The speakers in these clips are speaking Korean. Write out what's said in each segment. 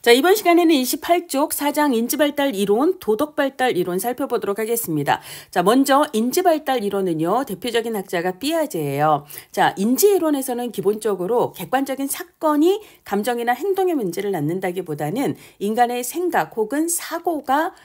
자, 이번 시간에는 28쪽 사장 인지발달 이론, 도덕발달 이론 살펴보도록 하겠습니다. 자, 먼저 인지발달 이론은요, 대표적인 학자가 삐아제예요. 자, 인지이론에서는 기본적으로 객관적인 사건이 감정이나 행동의 문제를 낳는다기보다는 인간의 생각 혹은 사고가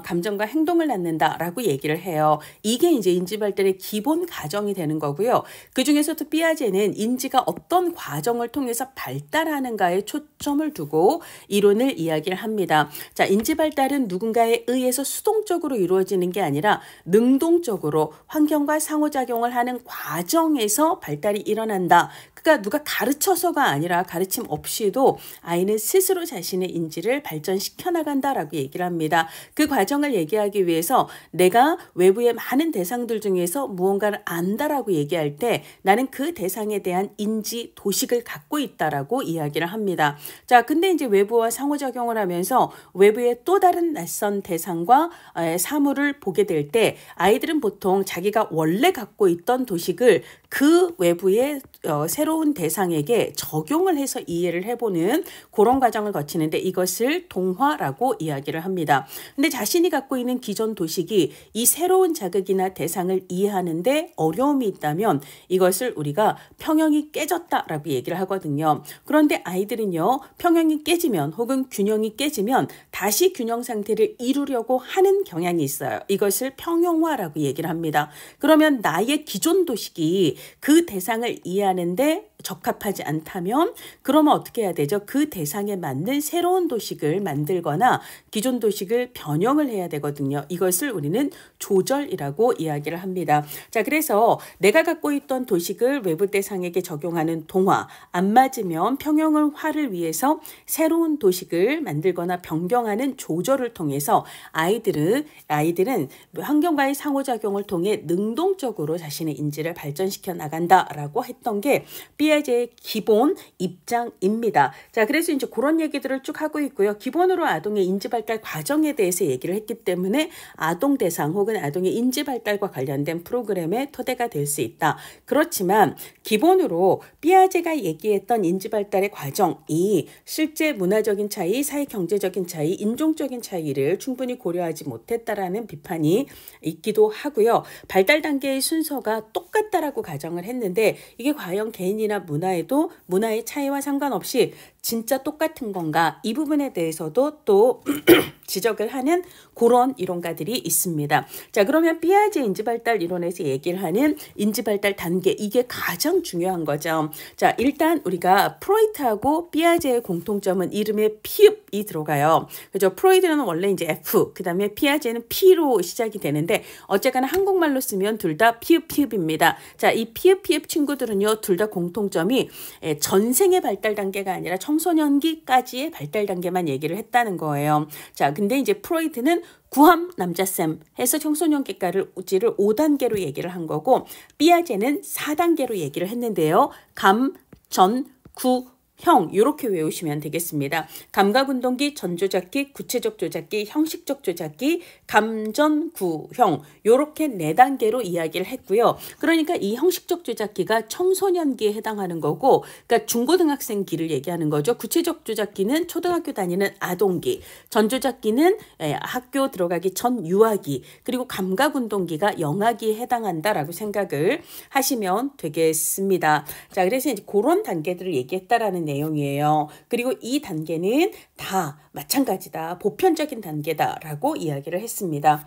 감정과 행동을 낳는다라고 얘기를 해요. 이게 이제 인지발달의 기본 과정이 되는 거고요. 그 중에서도 삐아제는 인지가 어떤 과정을 통해서 발달하는가에 초점을 두고 이론을 이야기를 합니다. 자, 인지발달은 누군가에 의해서 수동적으로 이루어지는 게 아니라 능동적으로 환경과 상호작용을 하는 과정에서 발달이 일어난다. 그러니까 누가 가르쳐서가 아니라 가르침 없이도 아이는 스스로 자신의 인지를 발전시켜 나간다라고 얘기를 합니다. 그 과정을 얘기하기 위해서 내가 외부의 많은 대상들 중에서 무언가를 안다라고 얘기할 때 나는 그 대상에 대한 인지 도식을 갖고 있다라고 이야기를 합니다. 자, 근데 이제 외부와 상호작용을 하면서 외부의 또 다른 낯선 대상과 사물을 보게 될 때 아이들은 보통 자기가 원래 갖고 있던 도식을 그 외부의 새로운 대상에게 적용을 해서 이해를 해보는 그런 과정을 거치는데 이것을 동화라고 이야기를 합니다. 근데 자신이 갖고 있는 기존 도식이 이 새로운 자극이나 대상을 이해하는데 어려움이 있다면 이것을 우리가 평형이 깨졌다라고 얘기를 하거든요. 그런데 아이들은요, 평형이 깨지면 혹은 균형이 깨지면 다시 균형 상태를 이루려고 하는 경향이 있어요. 이것을 평형화라고 얘기를 합니다. 그러면 나의 기존 도식이 그 대상을 이해하는데 적합하지 않다면 그러면 어떻게 해야 되죠? 그 대상에 맞는 새로운 도식을 만들거나 기존 도식을 변형을 해야 되거든요. 이것을 우리는 조절이라고 이야기를 합니다. 자, 그래서 내가 갖고 있던 도식을 외부 대상에게 적용하는 동화, 안 맞으면 평형화를 위해서 새로운 도식을 만들거나 변경하는 조절을 통해서 아이들은 환경과의 상호작용을 통해 능동적으로 자신의 인지를 발전시켜 나간다라고 했던 게 삐아제의 기본 입장입니다. 자, 그래서 이제 그런 얘기들을 쭉 하고 있고요. 기본으로 아동의 인지발달 과정에 대해서 얘기를 했기 때문에 아동 대상 혹은 아동의 인지발달과 관련된 프로그램의 토대가 될 수 있다. 그렇지만 기본으로 삐아제가 얘기했던 인지발달의 과정이 실제 문화적인 차이, 사회경제적인 차이, 인종적인 차이를 충분히 고려하지 못했다라는 비판이 있기도 하고요. 발달 단계의 순서가 똑같다라고 가정을 했는데 이게 과연 개인이나 문화에도 문화의 차이와 상관없이 진짜 똑같은 건가? 이 부분에 대해서도 또 지적을 하는 그런 이론가들이 있습니다. 자, 그러면 삐아제 인지발달 이론에서 얘기를 하는 인지발달 단계, 이게 가장 중요한 거죠. 자, 일단 우리가 프로이트하고 삐아제의 공통점은 이름에 피읍이 들어가요. 그죠? 프로이트는 원래 이제 F, 그 다음에 삐아제는 P로 시작이 되는데 어쨌거나 한국말로 쓰면 둘 다 피읍입니다. 자, 이 피읍 친구들은요, 둘 다 공통점이 전생의 발달 단계가 아니라 청소년기까지의 발달 단계만 얘기를 했다는 거예요. 자, 근데 이제 프로이트는 구함 남자쌤 해서 청소년기까지를 5단계로 얘기를 한 거고 삐아제는 4단계로 얘기를 했는데요. 감, 전, 구, 형 이렇게 외우시면 되겠습니다. 감각운동기, 전조작기, 구체적 조작기, 형식적 조작기, 감전구형 이렇게 4단계로 이야기를 했고요. 그러니까 이 형식적 조작기가 청소년기에 해당하는 거고 그러니까 중고등학생기를 얘기하는 거죠. 구체적 조작기는 초등학교 다니는 아동기, 전조작기는 학교 들어가기 전 유아기, 그리고 감각운동기가 영아기에 해당한다라고 생각을 하시면 되겠습니다. 자, 그래서 이제 그런 단계들을 얘기했다라는 내용이에요. 그리고 이 단계는 다 마찬가지다. 보편적인 단계다라고 이야기를 했습니다.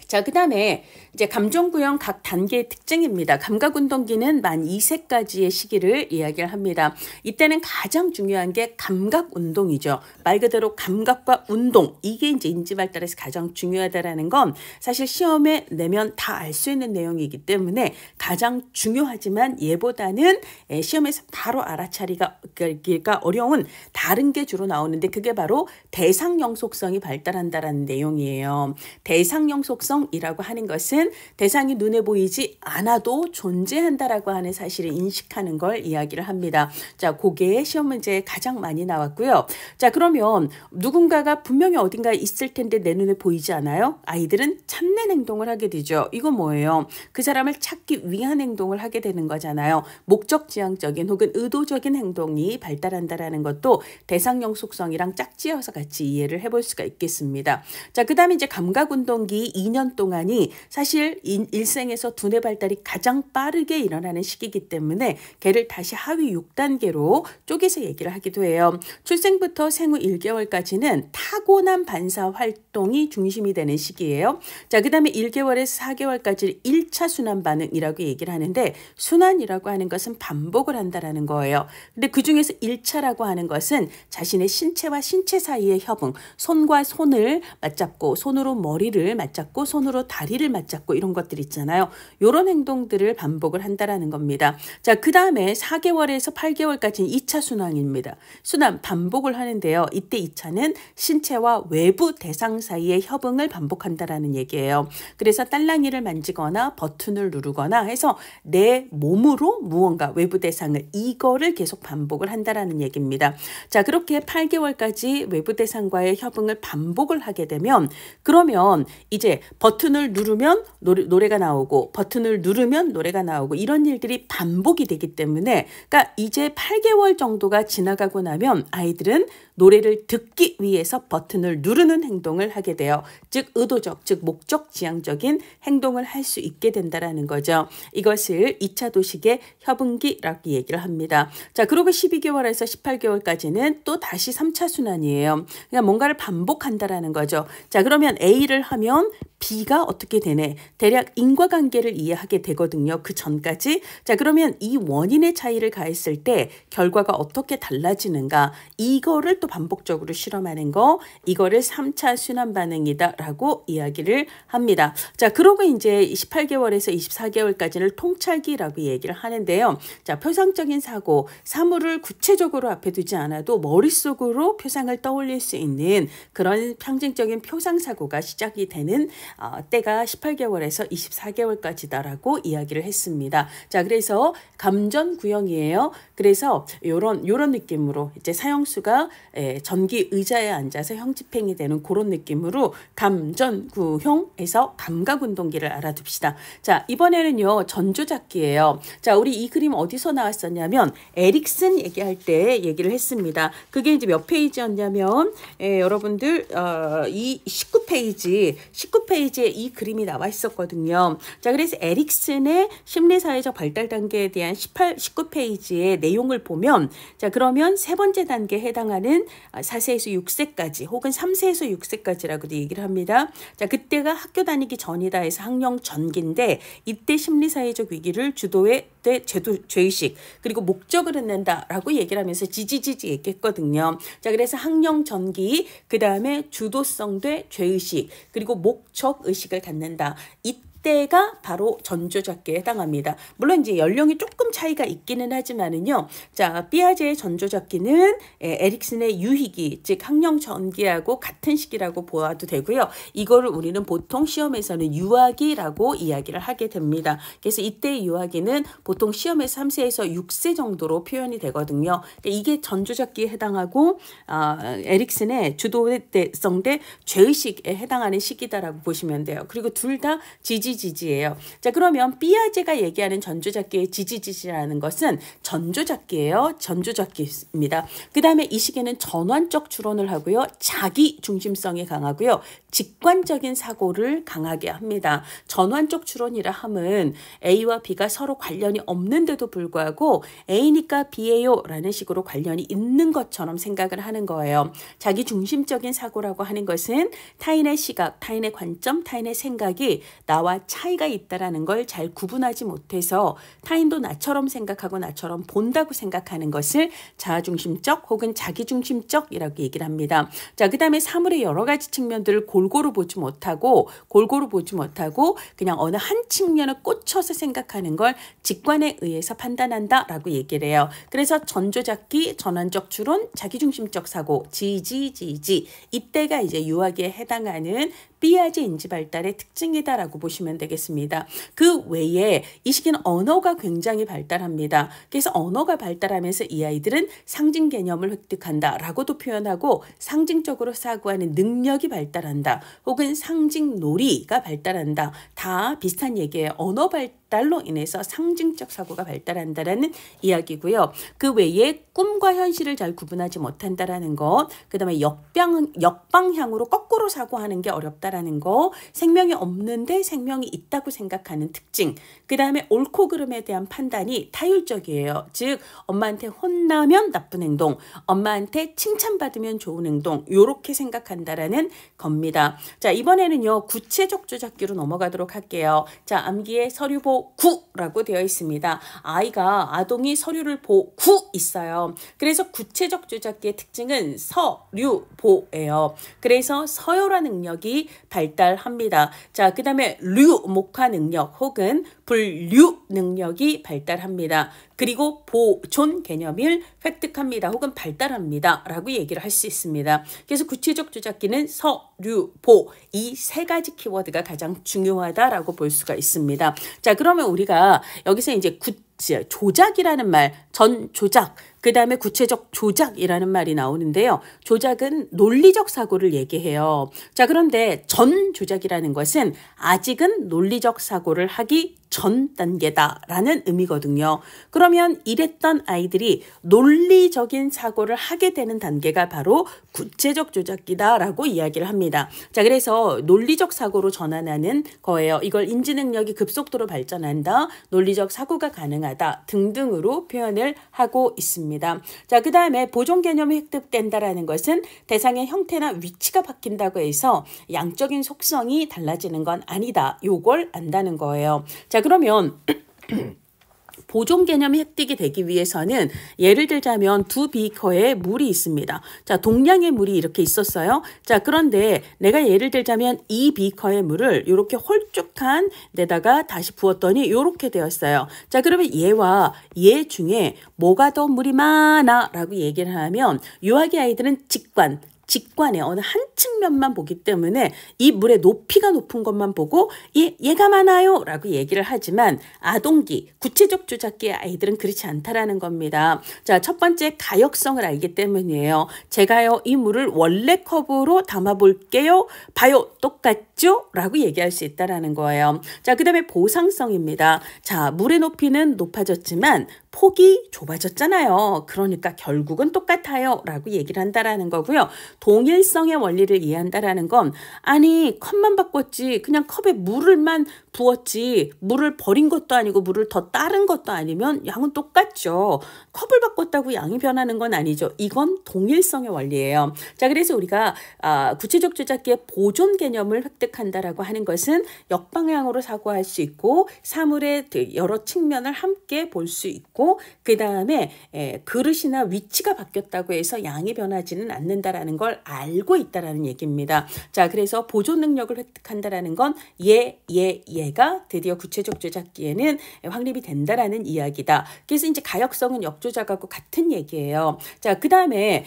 자, 그 다음에 이제 감정구형 각 단계의 특징입니다. 감각운동기는 만 2세까지의 시기를 이야기를 합니다. 이때는 가장 중요한 게 감각운동이죠. 말 그대로 감각과 운동, 이게 이제 인지발달에서 가장 중요하다라는 건 사실 시험에 내면 다 알 수 있는 내용이기 때문에 가장 중요하지만 얘보다는 시험에서 바로 알아차리기가 어려운 다른 게 주로 나오는데 그게 바로 대상영 속성이 발달한다라는 내용이에요. 대상영 속성 속성이라고 하는 것은 대상이 눈에 보이지 않아도 존재한다라고 하는 사실을 인식하는 걸 이야기를 합니다. 자, 그게 시험 문제에 가장 많이 나왔고요. 자, 그러면 누군가가 분명히 어딘가에 있을 텐데 내 눈에 보이지 않아요? 아이들은 찾는 행동을 하게 되죠. 이건 뭐예요? 그 사람을 찾기 위한 행동을 하게 되는 거잖아요. 목적지향적인 혹은 의도적인 행동이 발달한다라는 것도 대상형 속성이랑 짝지어서 같이 이해를 해볼 수가 있겠습니다. 자, 그 다음에 이제 감각운동기 2년 동안이 사실 일생에서 두뇌 발달이 가장 빠르게 일어나는 시기이기 때문에 걔를 다시 하위 6단계로 쪼개서 얘기를 하기도 해요. 출생부터 생후 1개월까지는 타고난 반사 활동이 중심이 되는 시기예요. 자, 그 다음에 1개월에서 4개월까지 1차 순환 반응이라고 얘기를 하는데 순환이라고 하는 것은 반복을 한다라는 거예요. 근데 그 중에서 1차라고 하는 것은 자신의 신체와 신체 사이의 협응, 손과 손을 맞잡고 손으로 머리를 맞잡고 손으로 다리를 맞잡고 이런 것들 있잖아요. 이런 행동들을 반복을 한다라는 겁니다. 자, 그 다음에 4개월에서 8개월까지는 2차 순환입니다. 순환 반복을 하는데요. 이때 2차는 신체와 외부 대상 사이의 협응을 반복한다라는 얘기예요. 그래서 딸랑이를 만지거나 버튼을 누르거나 해서 내 몸으로 무언가 외부 대상을 이거를 계속 반복을 한다라는 얘기입니다. 자, 그렇게 8개월까지 외부 대상과의 협응을 반복을 하게 되면 그러면 이제 버튼을 누르면 노래가 나오고 버튼을 누르면 노래가 나오고 이런 일들이 반복이 되기 때문에 그러니까 이제 8개월 정도가 지나가고 나면 아이들은 노래를 듣기 위해서 버튼을 누르는 행동을 하게 돼요. 즉 의도적, 즉 목적지향적인 행동을 할 수 있게 된다라는 거죠. 이것을 2차 도식의 협응기라고 얘기를 합니다. 자, 그리고 12개월에서 18개월까지는 또 다시 3차 순환이에요. 그러니까 뭔가를 반복한다라는 거죠. 자, 그러면 A를 하면 B가 어떻게 되네? 대략 인과관계를 이해하게 되거든요. 그 전까지. 자, 그러면 이 원인의 차이를 가했을 때 결과가 어떻게 달라지는가? 이거를 또 반복적으로 실험하는 거, 이거를 3차 순환 반응이다라고 이야기를 합니다. 자, 그러고 이제 18개월에서 24개월까지를 통찰기라고 얘기를 하는데요. 자, 표상적인 사고, 사물을 구체적으로 앞에 두지 않아도 머릿속으로 표상을 떠올릴 수 있는 그런 상징적인 표상사고가 시작이 되는 때가 18개월에서 24개월까지다라고 이야기를 했습니다. 자, 그래서 감전구형이에요. 그래서 요런 느낌으로 이제 사형수가 전기 의자에 앉아서 형집행이 되는 그런 느낌으로 감전구형에서 감각운동기를 알아둡시다. 자, 이번에는요 전조잡기예요. 자, 우리 이 그림 어디서 나왔었냐면 에릭슨 얘기할 때 얘기를 했습니다. 그게 이제 몇 페이지였냐면 여러분들 이 19페이지에 이 그림이 나와 있었거든요. 자, 그래서 에릭슨의 심리사회적 발달 단계에 대한 19페이지의 내용을 보면 자, 그러면 세 번째 단계에 해당하는 4세에서 6세까지 혹은 3세에서 6세까지라고도 얘기를 합니다. 자, 그때가 학교 다니기 전이다 해서 학령 전기인데 이때 심리사회적 위기를 주도해 죄의식 그리고 목적을 얻는다라고 얘기를 하면서 지지지지 얘기했거든요. 자, 그래서 학령 전기 그 다음에 주도성 돼 죄의식 그리고 목적 의식을 갖는다. 이때가 바로 전조잡기에 해당합니다. 물론 이제 연령이 조금 차이가 있기는 하지만은요. 자, 삐아제의 전조잡기는 에릭슨의 유희기, 즉 학령 전기하고 같은 시기라고 보아도 되고요. 이거를 우리는 보통 시험에서는 유아기라고 이야기를 하게 됩니다. 그래서 이때 유아기는 보통 시험에서 3세에서 6세 정도로 표현이 되거든요. 이게 전조잡기에 해당하고 에릭슨의 주도성 대 죄의식에 해당하는 시기다라고 보시면 돼요. 그리고 둘 다 지지지지예요. 자, 그러면 삐아제가 얘기하는 전조잡기의 지지지지라는 것은 전조잡기예요. 전조잡기입니다. 그 다음에 이 시기는 전환적 추론을 하고요. 자기 중심성이 강하고요. 직관적인 사고를 강하게 합니다. 전환적 추론이라 함은 A와 B가 서로 관련이 없는데도 불구하고 A니까 B예요 라는 식으로 관련이 있는 것처럼 생각을 하는 거예요. 자기 중심적인 사고라고 하는 것은 타인의 시각, 타인의 관점, 타인의 생각이 나와 아이가 차이가 있다라는 걸 잘 구분하지 못해서 타인도 나처럼 생각하고 나처럼 본다고 생각하는 것을 자아중심적 혹은 자기중심적이라고 얘기를 합니다. 자, 그 다음에 사물의 여러 가지 측면들을 골고루 보지 못하고 그냥 어느 한 측면을 꽂혀서 생각하는 걸 직관에 의해서 판단한다라고 얘기를 해요. 그래서 전조작기, 전환적 추론, 자기중심적 사고, 지지 이때가 이제 유아기에 해당하는 삐아제 인지 발달의 특징이다라고 보시면 되겠습니다. 그 외에 이 시기는 언어가 굉장히 발달합니다. 그래서 언어가 발달하면서 이 아이들은 상징 개념을 획득한다라고도 표현하고 상징적으로 사고하는 능력이 발달한다. 혹은 상징 놀이가 발달한다. 다 비슷한 얘기예요. 언어 발달로 인해서 상징적 사고가 발달한다라는 이야기고요. 그 외에 꿈과 현실을 잘 구분하지 못한다라는 것, 그 다음에 역방향으로 거꾸로 사고하는 게 어렵다라는 거, 생명이 없는데 생명이 있다고 생각하는 특징, 그 다음에 옳고 그름에 대한 판단이 타율적이에요. 즉 엄마한테 혼나면 나쁜 행동, 엄마한테 칭찬받으면 좋은 행동, 이렇게 생각한다라는 겁니다. 자, 이번에는요 구체적 조작기로 넘어가도록 할게요. 자, 암기에 서류보 9라고 되어 있습니다. 아동이 서류를 보고 있어요. 그래서 구체적 조작기의 특징은 서류보예요. 그래서 서열화 능력이 발달합니다. 자, 그 다음에 목화 능력 혹은 분류 능력이 발달합니다. 그리고 보존 개념을 획득합니다. 혹은 발달합니다. 라고 얘기를 할 수 있습니다. 그래서 구체적 조작기는 서류보 이 세 가지 키워드가 가장 중요하다라고 볼 수가 있습니다. 자, 그러면 우리가 여기서 이제 조작이라는 말, 전조작, 그 다음에 구체적 조작이라는 말이 나오는데요. 조작은 논리적 사고를 얘기해요. 자, 그런데 전조작이라는 것은 아직은 논리적 사고를 하기 전 단계다라는 의미거든요. 그러면 이랬던 아이들이 논리적인 사고를 하게 되는 단계가 바로 구체적 조작기다라고 이야기를 합니다. 자, 그래서 논리적 사고로 전환하는 거예요. 이걸 인지 능력이 급속도로 발전한다, 논리적 사고가 가능하다 등등으로 표현을 하고 있습니다. 자, 그 다음에 보존 개념이 획득된다라는 것은 대상의 형태나 위치가 바뀐다고 해서 양적인 속성이 달라지는 건 아니다. 요걸 안다는 거예요. 자, 그러면 보존 개념이 획득이 되기 위해서는 예를 들자면 두 비커에 물이 있습니다. 자, 동량의 물이 이렇게 있었어요. 자, 그런데 내가 예를 들자면 이 비커의 물을 이렇게 홀쭉한 데다가 다시 부었더니 이렇게 되었어요. 자, 그러면 얘와 얘 중에 뭐가 더 물이 많아? 라고 얘기를 하면 유아기 아이들은 직관의 어느 한 측면만 보기 때문에 이 물의 높이가 높은 것만 보고 얘가 많아요 라고 얘기를 하지만 아동기, 구체적 조작기의 아이들은 그렇지 않다라는 겁니다. 자, 첫 번째 가역성을 알기 때문이에요. 제가요 이 물을 원래 컵으로 담아 볼게요. 봐요, 똑같죠? 라고 얘기할 수 있다라는 거예요. 자, 그 다음에 보상성입니다. 자, 물의 높이는 높아졌지만 폭이 좁아졌잖아요. 그러니까 결국은 똑같아요 라고 얘기를 한다라는 거고요. 동일성의 원리를 이해한다라는 건 아니 컵만 바꿨지 그냥 컵에 물을만 부었지 물을 버린 것도 아니고 물을 더 따른 것도 아니면 양은 똑같죠. 컵을 바꿨다고 양이 변하는 건 아니죠. 이건 동일성의 원리예요. 자, 그래서 우리가 구체적 조작기의 보존 개념을 획득한다라고 하는 것은 역방향으로 사고할 수 있고 사물의 여러 측면을 함께 볼 수 있고 그 다음에 그릇이나 위치가 바뀌었다고 해서 양이 변하지는 않는다라는 걸 알고 있다라는 얘기입니다. 자, 그래서 보존 능력을 획득한다라는 건 얘가 드디어 구체적 조작기에는 확립이 된다라는 이야기다. 그래서 이제 가역성은 역조작하고 같은 얘기예요. 자, 그 다음에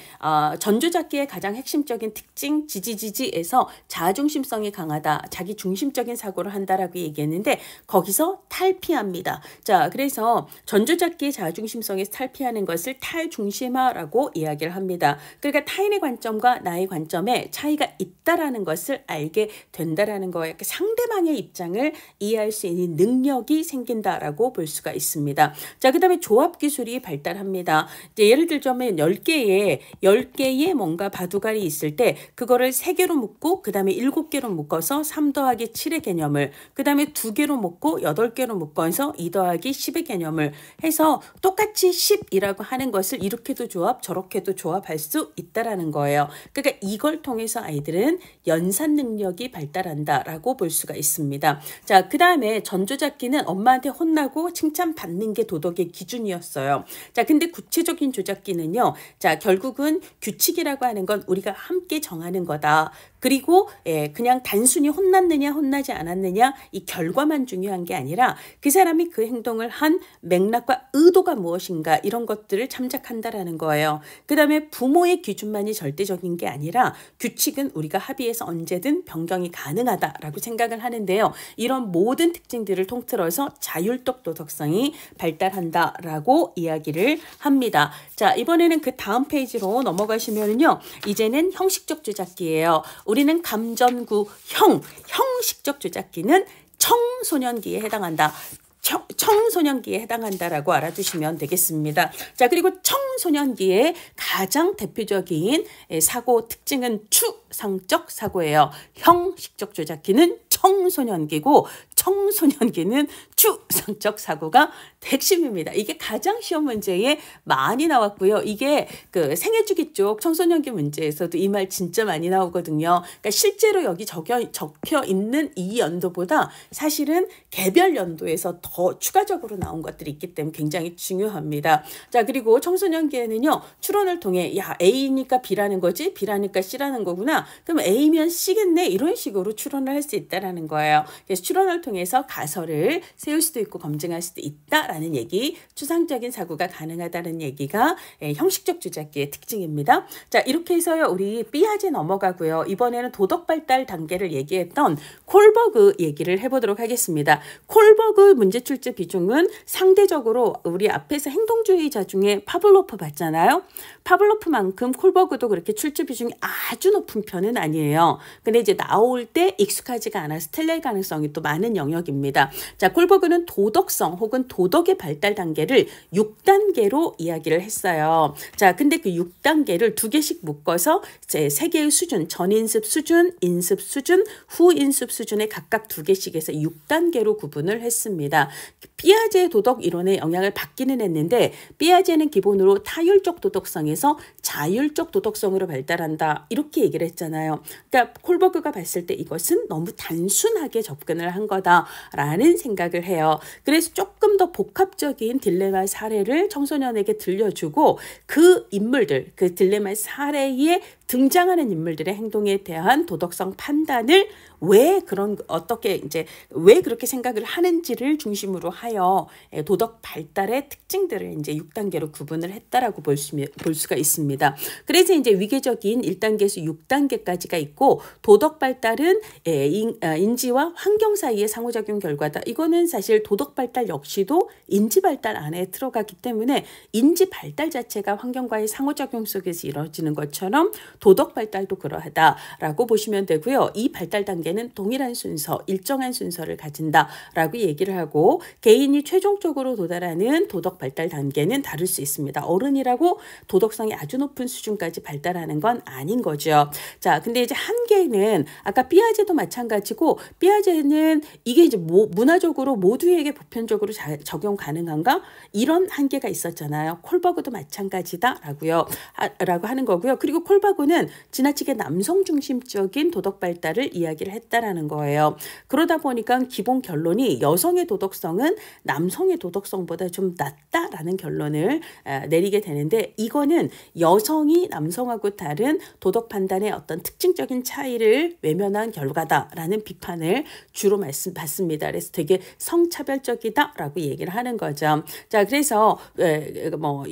전조작기의 가장 핵심적인 특징 지지에서 자아중심성이 강하다, 자기 중심적인 사고를 한다라고 얘기했는데 거기서 탈피합니다. 자, 그래서 전조작기의 자아중심성에서 탈피하는 것을 탈중심화라고 이야기를 합니다. 그러니까 타인의 관점과 나의 관점에 차이가 있다라는 것을 알게 된다라는 거예요. 상대방의 입장을 이해할 수 있는 능력이 생긴다라고 볼 수가 있습니다. 자, 그 다음에 조합 기술이 발달합니다. 이제 예를 들자면 10개의 뭔가 바둑알이 있을 때 그거를 3개로 묶고 그 다음에 7개로 묶어서 3 더하기 7의 개념을 그 다음에 2개로 묶고 8개로 묶어서 2 더하기 10의 개념을 해서 그래서 똑같이 10이라고 하는 것을 이렇게도 조합 저렇게도 조합할 수 있다라는 거예요. 그러니까 이걸 통해서 아이들은 연산 능력이 발달한다라고 볼 수가 있습니다. 자, 그 다음에 전조잡기는 엄마한테 혼나고 칭찬받는 게 도덕의 기준이었어요. 자, 근데 구체적인 조잡기는요. 자, 결국은 규칙이라고 하는 건 우리가 함께 정하는 거다. 그리고 그냥 단순히 혼났느냐 혼나지 않았느냐 이 결과만 중요한 게 아니라 그 사람이 그 행동을 한 맥락과 의도가 무엇인가 이런 것들을 참작한다라는 거예요. 그 다음에 부모의 기준만이 절대적인 게 아니라 규칙은 우리가 합의해서 언제든 변경이 가능하다라고 생각을 하는데요. 이런 모든 특징들을 통틀어서 자율적 도덕성이 발달한다라고 이야기를 합니다. 자, 이번에는 그 다음 페이지로 넘어가시면은요. 이제는 형식적 조작기예요. 우리는 감전구 형식적 조작기는 청소년기에 해당한다. 청소년기에 해당한다라고 알아두시면 되겠습니다. 자, 그리고 청소년기의 가장 대표적인 사고 특징은 추상적 사고예요. 형식적 조작기는 청소년기고 청소년기는 추상적 사고가 핵심입니다. 이게 가장 시험 문제에 많이 나왔고요. 이게 그 생애주기 쪽 청소년기 문제에서도 이 말 진짜 많이 나오거든요. 그러니까 실제로 여기 적혀 있는 이 연도보다 사실은 개별 연도에서 더 추가적으로 나온 것들이 있기 때문에 굉장히 중요합니다. 자, 그리고 청소년기에는요. 추론을 통해 야 A니까 B라는 거지 B라니까 C라는 거구나. 그럼 A면 C겠네 이런 식으로 추론을 할 수 있다라는 거예요. 그래서 추론을 통해서 가설을 세울 수도 있고 검증할 수도 있다라는 얘기, 추상적인 사고가 가능하다는 얘기가 형식적 조작기의 특징입니다. 자, 이렇게 해서요 우리 삐아제 넘어가고요. 이번에는 도덕 발달 단계를 얘기했던 콜버그 얘기를 해보도록 하겠습니다. 콜버그 문제 출제 비중은 상대적으로 우리 앞에서 행동주의자 중에 파블로프 봤잖아요. 파블로프만큼 콜버그도 그렇게 출제 비중이 아주 높은 편은 아니에요. 근데 이제 나올 때 익숙하지가 않아서 틀릴 가능성이 또 많은 영역입니다. 자, 콜버그는 도덕성 혹은 도덕의 발달 단계를 6단계로 이야기를 했어요. 자, 근데 그 6단계를 두 개씩 묶어서 세 개의 수준, 전인습 수준, 인습 수준, 후인습 수준에 각각 두 개씩 해서 6단계로 구분을 했습니다. 삐아제의 도덕 이론의 영향을 받기는 했는데 삐아제는 기본으로 타율적 도덕성에서 자율적 도덕성으로 발달한다 이렇게 얘기를 했잖아요. 그러니까 콜버그가 봤을 때 이것은 너무 단순하게 접근을 한 거다라는 생각을 해요. 그래서 조금 더 복합적인 딜레마 사례를 청소년에게 들려주고 그 인물들, 그 딜레마 사례에 등장하는 인물들의 행동에 대한 도덕성 판단을 왜 그렇게 생각을 하는지를 중심으로 하여 도덕 발달의 특징들을 이제 6단계로 구분을 했다라고 볼 수가 있습니다. 그래서 이제 위계적인 1단계에서 6단계까지가 있고 도덕 발달은 인지와 환경 사이의 상호작용 결과다. 이거는 사실 도덕 발달 역시도 인지 발달 안에 들어가기 때문에 인지 발달 자체가 환경과의 상호작용 속에서 이루어지는 것처럼 도덕 발달도 그러하다라고 보시면 되고요. 이 발달 단계는 동일한 순서, 일정한 순서를 가진다라고 얘기를 하고 개인이 최종적으로 도달하는 도덕 발달 단계는 다를 수 있습니다. 어른이라고 도덕성이 아주 높은 수준까지 발달하는 건 아닌 거죠. 자, 근데 이제 한계는 아까 삐아제도 마찬가지고 삐아제는 이게 이제 문화적으로 모두에게 보편적으로 적용 가능한가? 이런 한계가 있었잖아요. 콜버그도 마찬가지다라고 하는 거고요. 그리고 콜버그는 지나치게 남성 중심적인 도덕 발달을 이야기를 했다라는 거예요. 그러다 보니까 기본 결론이 여성의 도덕성은 남성의 도덕성보다 좀 낮다라는 결론을 내리게 되는데 이거는 여성이 남성하고 다른 도덕 판단의 어떤 특징적인 차이를 외면한 결과다라는 비판을 주로 받습니다. 그래서 되게 성차별적이다라고 얘기를 하는 거죠. 자, 그래서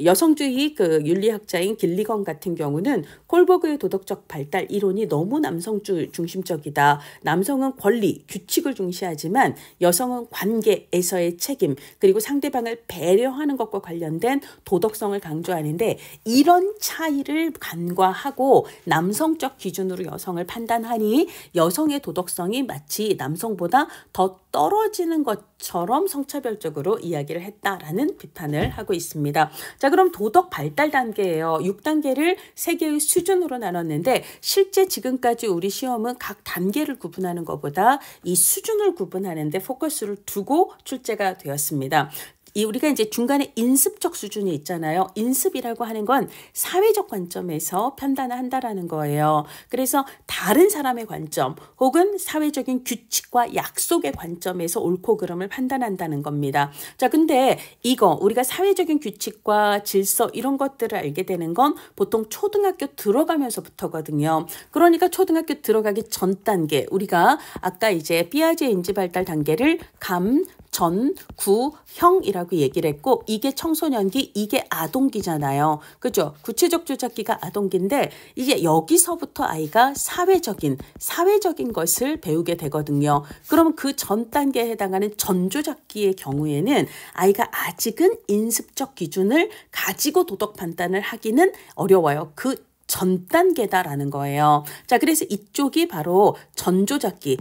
여성주의 그 윤리학자인 길리건 같은 경우는 콜버그의 도덕적 발달 이론이 너무 남성 중심적이다. 남성은 권리, 규칙을 중시하지만 여성은 관계에서의 책임 그리고 상대방을 배려하는 것과 관련된 도덕성을 강조하는데 이런 차이를 간과하고 남성적 기준으로 여성을 판단하니 여성의 도덕성이 마치 남성보다 더 떨어지는 것처럼 성차별적으로 이야기를 했다라는 비판을 하고 있습니다. 자, 그럼 도덕 발달 단계예요. 6단계를 3개의 수준으로 나눴는데 실제 지금까지 우리 시험은 각 단계를 구분하는 것보다 이 수준을 구분하는데 포커스를 두고 출제가 되었습니다. 이 우리가 이제 중간에 인습적 수준이 있잖아요. 인습이라고 하는 건 사회적 관점에서 판단을 한다라는 거예요. 그래서 다른 사람의 관점 혹은 사회적인 규칙과 약속의 관점에서 옳고 그름을 판단한다는 겁니다. 자, 근데 이거 우리가 사회적인 규칙과 질서 이런 것들을 알게 되는 건 보통 초등학교 들어가면서부터거든요. 그러니까 초등학교 들어가기 전 단계 우리가 아까 이제 피아제 인지 발달 단계를 감, 전, 구, 형이라고 얘기를 했고 이게 청소년기, 이게 아동기잖아요. 그죠? 구체적 조작기가 아동기인데 이제 여기서부터 아이가 사회적인 것을 배우게 되거든요. 그럼 그 전 단계에 해당하는 전조작기의 경우에는 아이가 아직은 인습적 기준을 가지고 도덕 판단을 하기는 어려워요. 그 전 단계다라는 거예요. 자, 그래서 이쪽이 바로 전조작기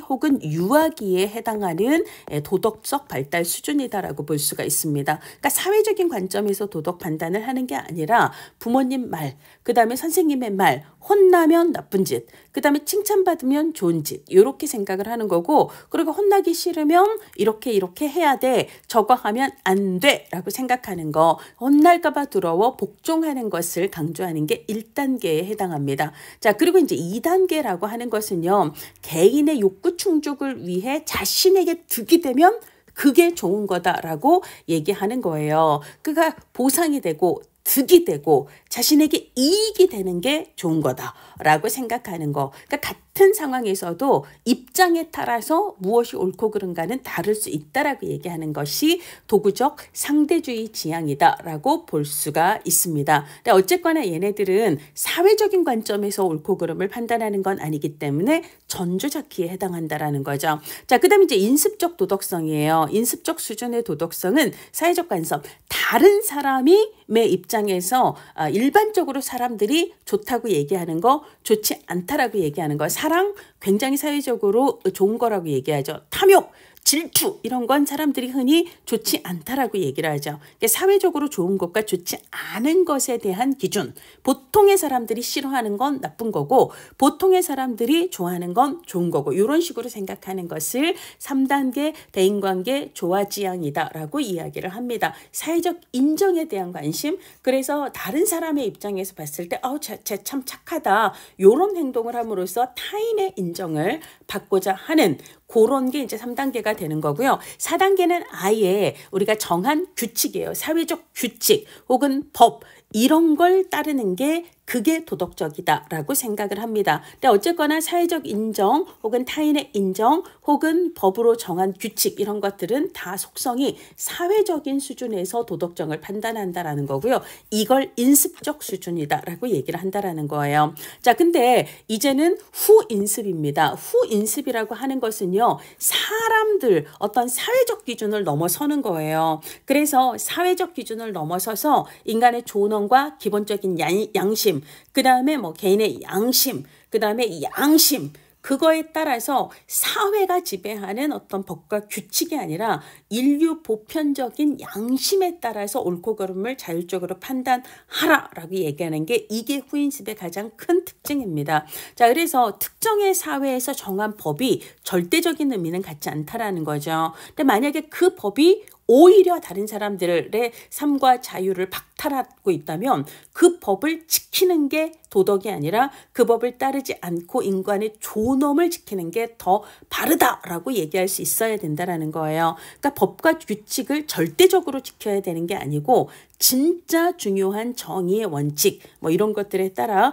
혹은 유아기에 해당하는 도덕적 발달 수준이다라고 볼 수가 있습니다. 그러니까 사회적인 관점에서 도덕 판단을 하는 게 아니라 부모님 말, 그 다음에 선생님의 말, 혼나면 나쁜 짓, 그 다음에 칭찬받으면 좋은 짓 이렇게 생각을 하는 거고 그리고 혼나기 싫으면 이렇게 해야 돼, 저거 하면 안 돼 라고 생각하는 거, 혼날까 봐 두려워 복종하는 것을 강조하는 게 1단계에 해당합니다. 자, 그리고 이제 2단계라고 하는 것은요. 개인의 욕구 충족을 위해 자신에게 득이 되면 그게 좋은 거다라고 얘기하는 거예요. 그가 보상이 되고 득이 되고 자신에게 이익이 되는 게 좋은 거다라고 생각하는 거. 그러니까 같은 상황에서도 입장에 따라서 무엇이 옳고 그른가는 다를 수 있다라고 얘기하는 것이 도구적 상대주의 지향이다라고 볼 수가 있습니다. 근데 어쨌거나 얘네들은 사회적인 관점에서 옳고 그름을 판단하는 건 아니기 때문에 전조작기에 해당한다라는 거죠. 자, 그다음에 이제 인습적 도덕성이에요. 인습적 수준의 도덕성은 사회적 관점, 다른 사람이 내 입장에서 일반적으로 사람들이 좋다고 얘기하는 거, 좋지 않다라고 얘기하는 거, 사랑 굉장히 사회적으로 좋은 거라고 얘기하죠. 탐욕, 질투 이런 건 사람들이 흔히 좋지 않다라고 얘기를 하죠. 사회적으로 좋은 것과 좋지 않은 것에 대한 기준, 보통의 사람들이 싫어하는 건 나쁜 거고 보통의 사람들이 좋아하는 건 좋은 거고 이런 식으로 생각하는 것을 3단계 대인관계 조화지향이다라고 이야기를 합니다. 사회적 인정에 대한 관심, 그래서 다른 사람의 입장에서 봤을 때 쟤 참 착하다 이런 행동을 함으로써 타인의 인정을 받고자 하는 그런 게 이제 3단계가 되는 거고요. 4단계는 아예 우리가 정한 규칙이에요. 사회적 규칙 혹은 법 이런 걸 따르는 게 그게 도덕적이다라고 생각을 합니다. 근데 어쨌거나 사회적 인정 혹은 타인의 인정 혹은 법으로 정한 규칙 이런 것들은 다 속성이 사회적인 수준에서 도덕성을 판단한다라는 거고요. 이걸 인습적 수준이다라고 얘기를 한다라는 거예요. 자, 근데 이제는 후인습입니다. 후인습이라고 하는 것은요. 사람들 어떤 사회적 기준을 넘어서는 거예요. 그래서 사회적 기준을 넘어서서 인간의 존엄과 기본적인 양심, 그 다음에 뭐 개인의 양심, 그 다음에 양심, 그거에 따라서 사회가 지배하는 어떤 법과 규칙이 아니라 인류 보편적인 양심에 따라서 옳고 그름을 자율적으로 판단하라라고 얘기하는 게 이게 후인습의 가장 큰 특징입니다. 자, 그래서 특정의 사회에서 정한 법이 절대적인 의미는 갖지 않다라는 거죠. 근데 만약에 그 법이 오히려 다른 사람들의 삶과 자유를 박탈하고 있다면 그 법을 지키는 게 도덕이 아니라 그 법을 따르지 않고 인간의 존엄을 지키는 게 더 바르다라고 얘기할 수 있어야 된다라는 거예요. 그러니까 법과 규칙을 절대적으로 지켜야 되는 게 아니고 진짜 중요한 정의의 원칙 뭐 이런 것들에 따라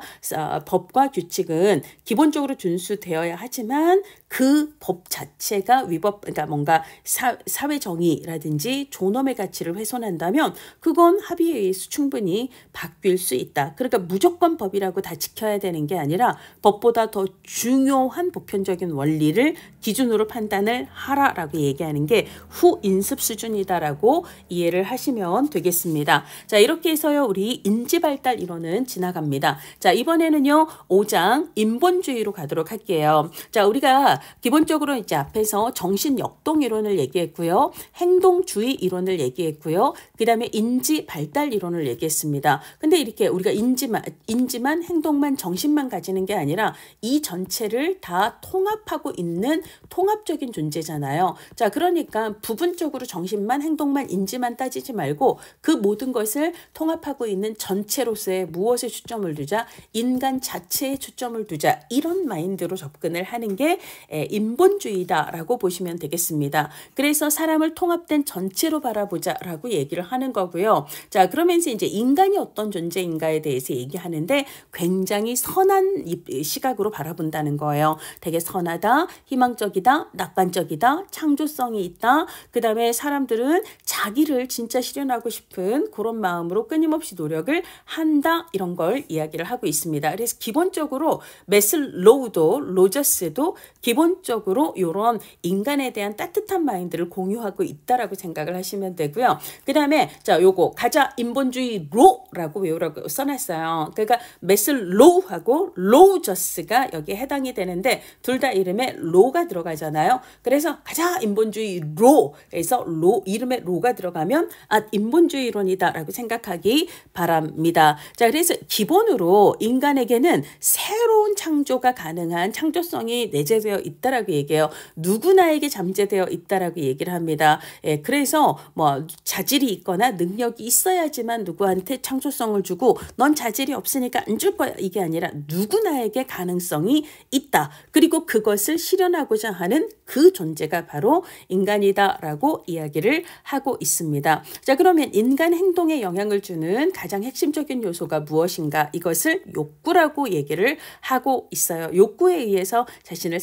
법과 규칙은 기본적으로 준수되어야 하지만 그 법 자체가 그러니까 뭔가 사회 정의라든지 존엄의 가치를 훼손한다면 그건 합의에 의해서 충분히 바뀔 수 있다. 그러니까 무조건 법이라고 다 지켜야 되는 게 아니라 법보다 더 중요한 보편적인 원리를 기준으로 판단을 하라라고 얘기하는 게 후인습 수준이다라고 이해를 하시면 되겠습니다. 자, 이렇게 해서요 우리 인지발달 이론은 지나갑니다. 자, 이번에는요 5장 인본주의로 가도록 할게요. 자, 우리가 기본적으로 이제 앞에서 정신역동 이론을 얘기했고요, 행동주의 이론을 얘기했고요, 그 다음에 인지발달 이론 이론을 얘기했습니다. 근데 이렇게 우리가 인지만 행동만 정신만 가지는 게 아니라 이 전체를 다 통합하고 있는 통합적인 존재잖아요. 자, 그러니까 부분적으로 정신만 행동만 인지만 따지지 말고 그 모든 것을 통합하고 있는 전체로서의 무엇에 초점을 두자? 인간 자체에 초점을 두자. 이런 마인드로 접근을 하는 게 인본주의다라고 보시면 되겠습니다. 그래서 사람을 통합된 전체로 바라보자라고 얘기를 하는 거고요. 자, 그러면서 이제 인간이 어떤 존재인가에 대해서 얘기하는데 굉장히 선한 시각으로 바라본다는 거예요. 되게 선하다, 희망적이다, 낙관적이다, 창조성이 있다. 그 다음에 사람들은 자기를 진짜 실현하고 싶은 그런 마음으로 끊임없이 노력을 한다. 이런 걸 이야기를 하고 있습니다. 그래서 기본적으로 매슬로우도 로저스도 기본적으로 이런 인간에 대한 따뜻한 마인드를 공유하고 있다라고 생각을 하시면 되고요. 그 다음에 자, 요거 가자 인본주의로라고 외우라고 써놨어요. 그러니까 매슬로우하고 로저스가 여기에 해당이 되는데 둘 다 이름에 로가 들어가잖아요. 그래서 가자 인본주의로에서 이름에 로가 들어가면 인본주의론이다라고 생각하기 바랍니다. 자, 그래서 기본으로 인간에게는 새로운 창조가 가능한 창조성이 내재되어 있다라고 얘기해요. 누구나에게 잠재되어 있다라고 얘기를 합니다. 그래서 뭐 자질이 있거나 능력이 있어야지만 누구한테 창조성을 주고 넌 자질이 없으니까 안 줄 거야. 이게 아니라 누구나에게 가능성이 있다. 그리고 그것을 실현하고자 하는 그 존재가 바로 인간이다라고 이야기를 하고 있습니다. 자, 그러면 인간 행동에 영향을 주는 가장 핵심적인 요소가 무엇인가? 이것을 욕구라고 얘기를 하고 있어요. 욕구에 의해서 자신을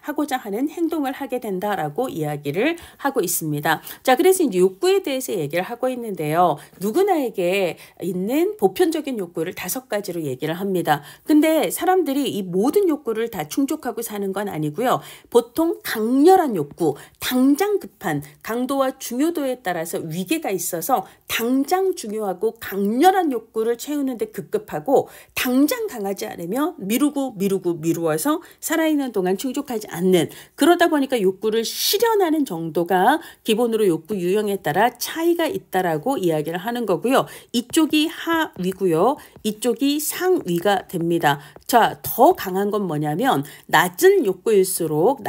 하고자 하는 행동을 하게 된다라고 이야기를 하고 있습니다. 자, 그래서 이제 욕구에 대해서 얘기를 하고 있는데요. 누구나에게 있는 보편적인 욕구를 5가지로 얘기를 합니다. 근데 사람들이 이 모든 욕구를 다 충족하고 사는 건 아니고요. 보통 강렬한 욕구, 당장 급한 강도와 중요도에 따라서 위계가 있어서 당장 중요하고 강렬한 욕구를 채우는데 급급하고 당장 강하지 않으면 미루어서 살아있는 동안 충족하지 않는, 그러다 보니까 욕구를 실현하는 정도가 기본으로 욕구 유형에 따라 차이가 있다라고 이야기를 하는 거고요. 이쪽이 하위고요. 이쪽이 상위가 됩니다. 자, 더 강한 건 뭐냐면 낮은 욕구일수록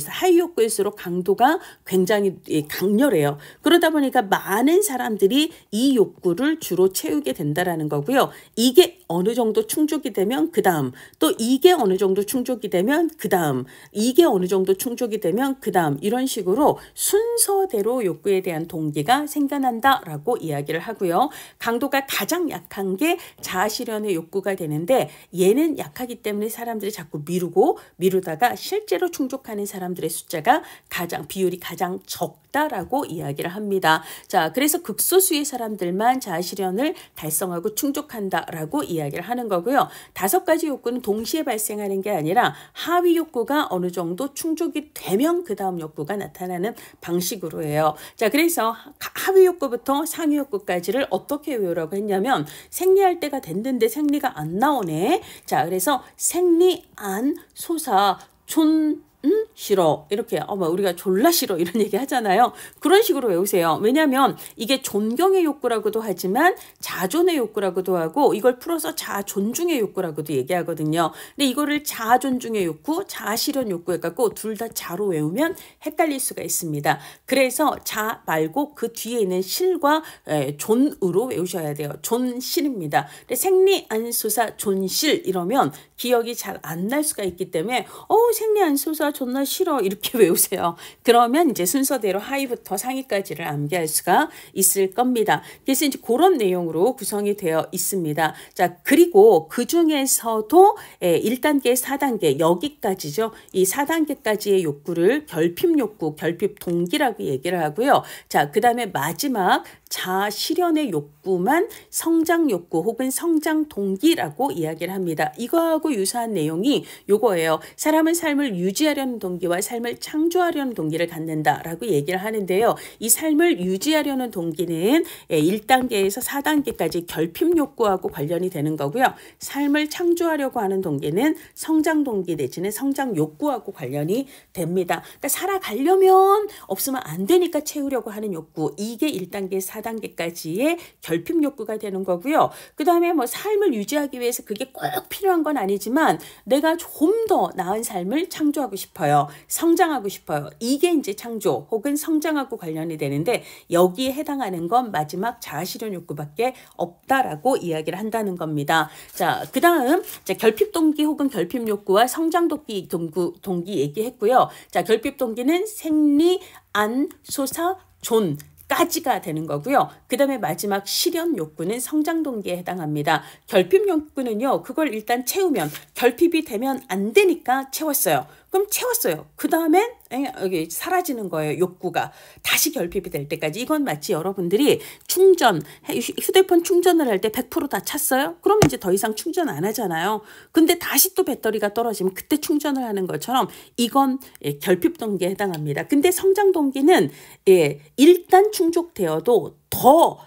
하위 욕구일수록 강도가 굉장히 강렬해요. 그러다 보니까 많은 사람들이 이 욕구를 주로 채우게 된다라는 거고요. 이게 어느 정도 충족이 되면 그 다음, 또 이게 어느 정도 충족이 되면 그 다음, 이게 어느 정도 충족이 되면 그 다음, 이런 식으로 순서대로 욕구에 대한 동기가 생겨난다라고 이야기를 하고요. 강도가 가장 약한 게 자아실현의 욕구가 되는데 얘는 약하기 때문에 사람들이 자꾸 미루다가 실제로 충족하는 사람들의 숫자가 비율이 가장 적다라고 이야기를 합니다. 자, 그래서 극소수의 사람들만 자아실현을 달성하고 충족한다라고 이야기를 하는 거고요. 5가지 욕구는 동시에 발생하는 게 아니라 하위 욕구가 어느 정도 충족이 되면 그 다음 욕구가 나타나는 방식으로 해요. 자, 그래서 하위 욕구부터 상위 욕구까지를 어떻게 외우라고 했냐면 생리할 때가 됐는데 생리가 안 나오네. 자, 그래서 생리 안 솟아 싫어. 이렇게 우리가 졸라 싫어 이런 얘기 하잖아요. 그런 식으로 외우세요. 왜냐하면 이게 존경의 욕구라고도 하지만 자존의 욕구라고도 하고 이걸 풀어서 자존중의 욕구라고도 얘기하거든요. 근데 이거를 자존중의 욕구, 자실현 욕구 해갖고 둘 다 자로 외우면 헷갈릴 수가 있습니다. 그래서 자 말고 그 뒤에 있는 실과 존으로 외우셔야 돼요. 존실입니다. 근데 생리 안소사 존실 이러면 기억이 잘 안 날 수가 있기 때문에 생리 안소사 존나 싫어 이렇게 외우세요. 그러면 이제 순서대로 하위부터 상위까지를 암기할 수가 있을 겁니다. 그래서 이제 그런 내용으로 구성이 되어 있습니다. 자, 그리고 그 중에서도 1단계, 4단계 여기까지죠. 이 4단계까지의 욕구를 결핍 욕구, 결핍 동기라고 얘기를 하고요. 자, 그 다음에 마지막 자실현의 욕구만 성장 욕구 혹은 성장 동기라고 이야기를 합니다. 이거하고 유사한 내용이 요거예요. 사람은 삶을 유지하려 유지하려는 동기와 삶을 창조하려는 동기를 갖는다라고 얘기를 하는데요. 이 삶을 유지하려는 동기는 1단계에서 4단계까지 결핍 욕구하고 관련이 되는 거고요. 삶을 창조하려고 하는 동기는 성장 동기 내지는 성장 욕구하고 관련이 됩니다. 그러니까 살아가려면 없으면 안 되니까 채우려고 하는 욕구, 이게 1단계, 4단계까지의 결핍 욕구가 되는 거고요. 그 다음에 뭐 삶을 유지하기 위해서 그게 꼭 필요한 건 아니지만 내가 좀 더 나은 삶을 창조하고 싶어요. 성장하고 싶어요. 이게 이제 창조 혹은 성장하고 관련이 되는데 여기에 해당하는 건 마지막 자아실현 욕구밖에 없다라고 이야기를 한다는 겁니다. 자, 그 다음 결핍 동기 혹은 결핍 욕구와 성장 동기 얘기했고요. 자, 결핍 동기는 생리, 안, 소사, 존 까지가 되는 거고요. 그 다음에 마지막 실현 욕구는 성장 동기에 해당합니다. 결핍 욕구는요. 그걸 일단 채우면 결핍이 되면 안 되니까 채웠어요. 그럼 채웠어요. 그 다음엔 여기 사라지는 거예요. 욕구가. 다시 결핍이 될 때까지. 이건 마치 여러분들이 휴대폰 충전을 할 때 100% 다 찼어요? 그러면 이제 더 이상 충전 안 하잖아요. 근데 다시 또 배터리가 떨어지면 그때 충전을 하는 것처럼 이건 결핍 동기에 해당합니다. 근데 성장 동기는 일단 충족되어도 더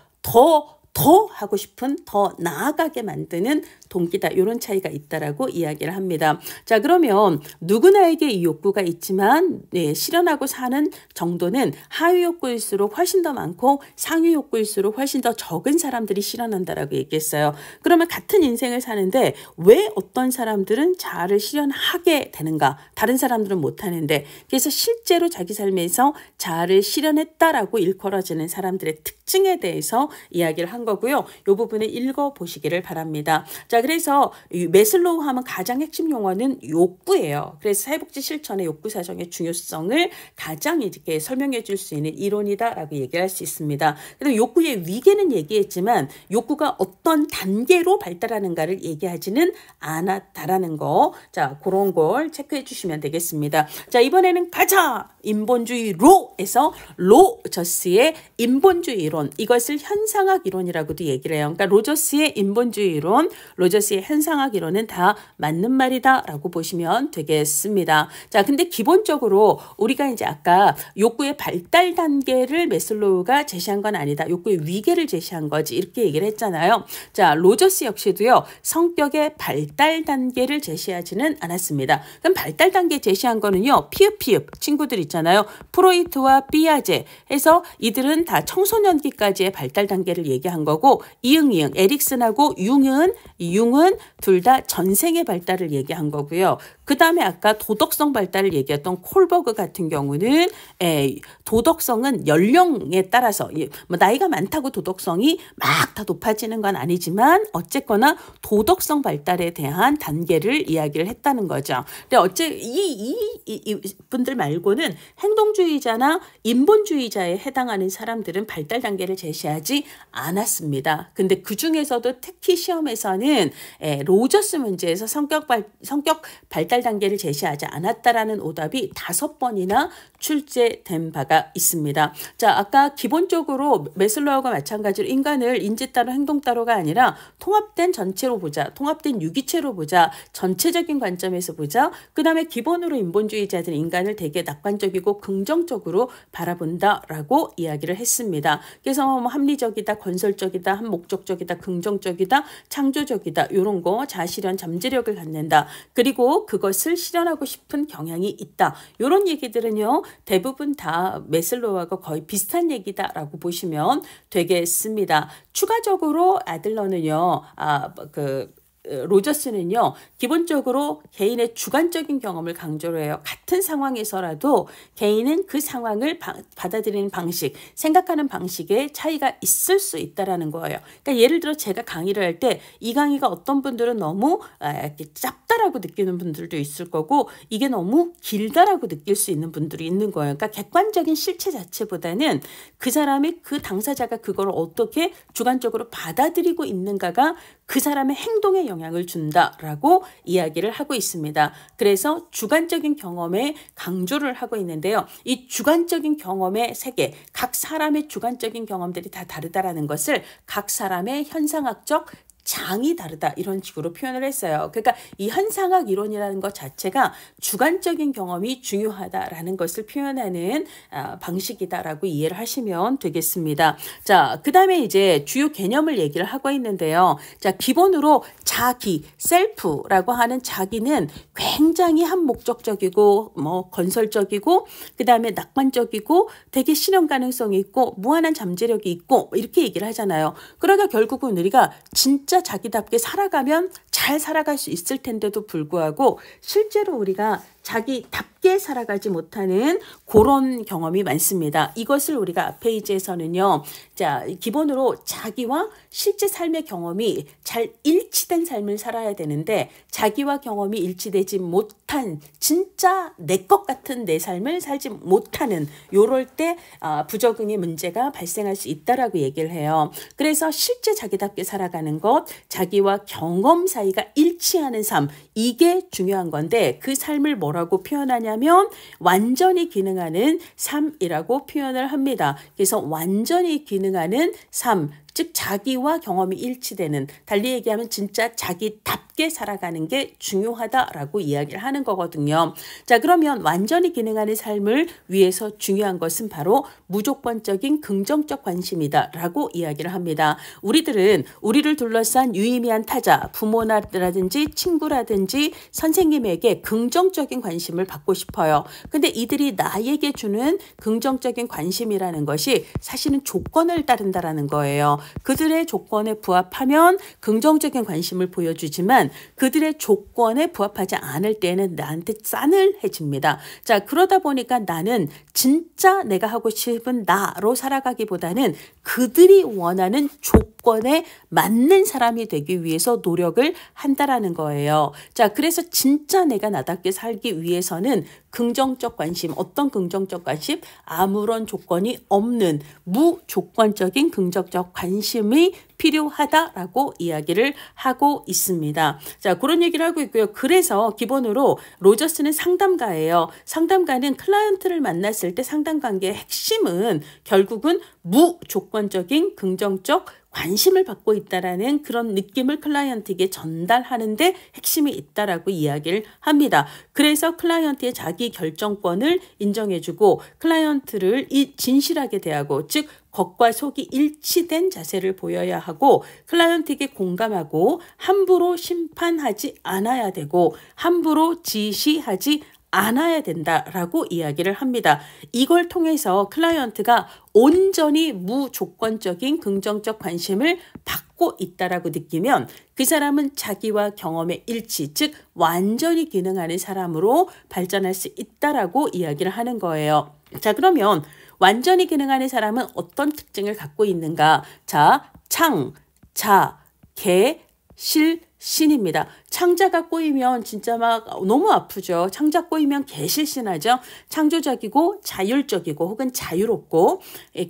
하고 싶은, 더 나아가게 만드는 동기다. 이런 차이가 있다라고 이야기를 합니다. 자, 그러면 누구나에게 이 욕구가 있지만 실현하고 사는 정도는 하위 욕구일수록 훨씬 더 많고 상위 욕구일수록 훨씬 더 적은 사람들이 실현한다라고 얘기했어요. 그러면 같은 인생을 사는데 왜 어떤 사람들은 자아를 실현하게 되는가? 다른 사람들은 못하는데. 그래서 실제로 자기 삶에서 자아를 실현했다라고 일컬어지는 사람들의 특징에 대해서 이야기를 한 거고요. 이 부분을 읽어보시기를 바랍니다. 자, 그래서 매슬로우 하면 가장 핵심 용어는 욕구예요. 그래서 사회복지 실천의 욕구 사정의 중요성을 가장 이렇게 설명해 줄 수 있는 이론이다라고 얘기를 할 수 있습니다. 그래서 욕구의 위계는 얘기했지만 욕구가 어떤 단계로 발달하는가를 얘기하지는 않았다라는 거. 자, 그런 걸 체크해 주시면 되겠습니다. 자, 이번에는 가자! 인본주의로에서 로저스의 인본주의 이론, 이것을 현상학 이론이라고도 얘기를 해요. 그러니까 로저스의 인본주의 이론, 로저스의 현상학 이론은 다 맞는 말이다라고 보시면 되겠습니다. 자, 근데 기본적으로 우리가 이제 아까 욕구의 발달 단계를 매슬로우가 제시한 건 아니다. 욕구의 위계를 제시한 거지. 이렇게 얘기를 했잖아요. 자, 로저스 역시도요. 성격의 발달 단계를 제시하지는 않았습니다. 그럼 발달 단계 제시한 거는요. 피읍 친구들 있잖아요. 프로이트와 삐아제 해서 이들은 다 청소년기까지의 발달 단계를 얘기한 거고 이응 에릭슨하고 융은 둘 다 전생의 발달을 얘기한 거고요. 그 다음에 아까 도덕성 발달을 얘기했던 콜버그 같은 경우는 도덕성은 연령에 따라서 뭐 나이가 많다고 도덕성이 막 다 높아지는 건 아니지만 어쨌거나 도덕성 발달에 대한 단계를 이야기를 했다는 거죠. 근데 이 분들 말고는 행동주의자나 인본주의자에 해당하는 사람들은 발달 단계를 제시하지 않았습니다. 근데 그 중에서도 특히 시험에서는 로저스 문제에서 성격 발달 단계를 제시하지 않았다라는 오답이 5번이나 출제된 바가 있습니다. 자, 아까 기본적으로 매슬로우와 마찬가지로 인간을 인지 따로 행동 따로가 아니라 통합된 전체로 보자. 통합된 유기체로 보자. 전체적인 관점에서 보자. 그 다음에 기본으로 인본주의자들은 인간을 되게 낙관적이고 긍정적으로 바라본다라고 이야기를 했습니다. 그래서 뭐 합리적이다, 건설적이다, 한목적적이다, 긍정적이다, 창조적이다 이런 거 자아실현 잠재력을 갖는다. 그리고 그것을 실현하고 싶은 경향이 있다. 이런 얘기들은요. 대부분 다 매슬로우하고 거의 비슷한 얘기다라고 보시면 되겠습니다. 추가적으로 아들러는요. 로저스는요. 기본적으로 개인의 주관적인 경험을 강조를 해요. 같은 상황에서라도 개인은 그 상황을 받아들이는 방식, 생각하는 방식에 차이가 있을 수 있다라는 거예요. 그러니까 예를 들어 제가 강의를 할 때 이 강의가 어떤 분들은 너무 이렇게 짧다라고 느끼는 분들도 있을 거고 이게 너무 길다라고 느낄 수 있는 분들이 있는 거예요. 그러니까 객관적인 실체 자체보다는 그 사람이 그 당사자가 그걸 어떻게 주관적으로 받아들이고 있는가가 그 사람의 행동에 영향을 준다라고 이야기를 하고 있습니다. 그래서 주관적인 경험에 강조를 하고 있는데요. 이 주관적인 경험의 세계, 각 사람의 주관적인 경험들이 다 다르다라는 것을 각 사람의 현상학적 장이 다르다 이런 식으로 표현을 했어요. 그러니까 이 현상학 이론이라는 것 자체가 주관적인 경험이 중요하다라는 것을 표현하는 방식이다라고 이해를 하시면 되겠습니다. 자, 그 다음에 이제 주요 개념을 얘기를 하고 있는데요. 자, 기본으로 자기, 셀프라고 하는 자기는 굉장히 한목적적이고 뭐 건설적이고 그 다음에 낙관적이고 되게 실현 가능성이 있고 무한한 잠재력이 있고 이렇게 얘기를 하잖아요. 그러니까 결국은 우리가 진짜 자기답게 살아가면 잘 살아갈 수 있을 텐데도 불구하고 실제로 우리가 자기답게 살아가지 못하는 그런 경험이 많습니다. 이것을 우리가 앞 페이지에서는요. 자, 기본으로 자기와 실제 삶의 경험이 잘 일치된 삶을 살아야 되는데 자기와 경험이 일치되지 못한 진짜 내 것 같은 내 삶을 살지 못하는 요럴 때 부적응의 문제가 발생할 수 있다라고 얘기를 해요. 그래서 실제 자기답게 살아가는 것, 자기와 경험 사이가 일치하는 삶, 이게 중요한 건데 그 삶을 뭐라고 표현하냐면 완전히 기능하는 삶이라고 표현을 합니다. 그래서 완전히 기능하는 삶, 즉 자기와 경험이 일치되는, 달리 얘기하면 진짜 자기답게 살아가는 게 중요하다라고 이야기를 하는 거거든요. 자, 그러면 완전히 기능하는 삶을 위해서 중요한 것은 바로 무조건적인 긍정적 관심이다라고 이야기를 합니다. 우리들은 우리를 둘러싼 유의미한 타자, 부모라든지 친구라든지 선생님에게 긍정적인 관심을 받고 싶어요. 근데 이들이 나에게 주는 긍정적인 관심이라는 것이 사실은 조건을 따른다라는 거예요. 그들의 조건에 부합하면 긍정적인 관심을 보여주지만 그들의 조건에 부합하지 않을 때는 나한테 싸늘해집니다. 자, 그러다 보니까 나는 진짜 내가 하고 싶은 나로 살아가기보다는 그들이 원하는 조건에 맞는 사람이 되기 위해서 노력을 한다라는 거예요. 자, 그래서 진짜 내가 나답게 살기 위해서는 긍정적 관심, 어떤 긍정적 관심? 아무런 조건이 없는 무조건적인 긍정적 관심이 필요하다라고 이야기를 하고 있습니다. 자, 그런 얘기를 하고 있고요. 그래서 기본으로 로저스는 상담가예요. 상담가는 클라이언트를 만났을 때 상담관계의 핵심은 결국은 무조건적인 긍정적 관심을 받고 있다라는 그런 느낌을 클라이언트에게 전달하는데 핵심이 있다라고 이야기를 합니다. 그래서 클라이언트의 자기 결정권을 인정해주고 클라이언트를 진실하게 대하고, 즉 겉과 속이 일치된 자세를 보여야 하고 클라이언트에게 공감하고 함부로 심판하지 않아야 되고 함부로 지시하지 않아야 된다라고 이야기를 합니다. 이걸 통해서 클라이언트가 온전히 무조건적인 긍정적 관심을 받고 있다라고 느끼면 그 사람은 자기와 경험의 일치, 즉 완전히 기능하는 사람으로 발전할 수 있다라고 이야기를 하는 거예요. 자, 그러면 완전히 기능하는 사람은 어떤 특징을 갖고 있는가? 자, 창, 자, 개, 실, 신입니다. 창자가 꼬이면 진짜 막 너무 아프죠. 창자 꼬이면 개실신하죠. 창조적이고 자율적이고 혹은 자유롭고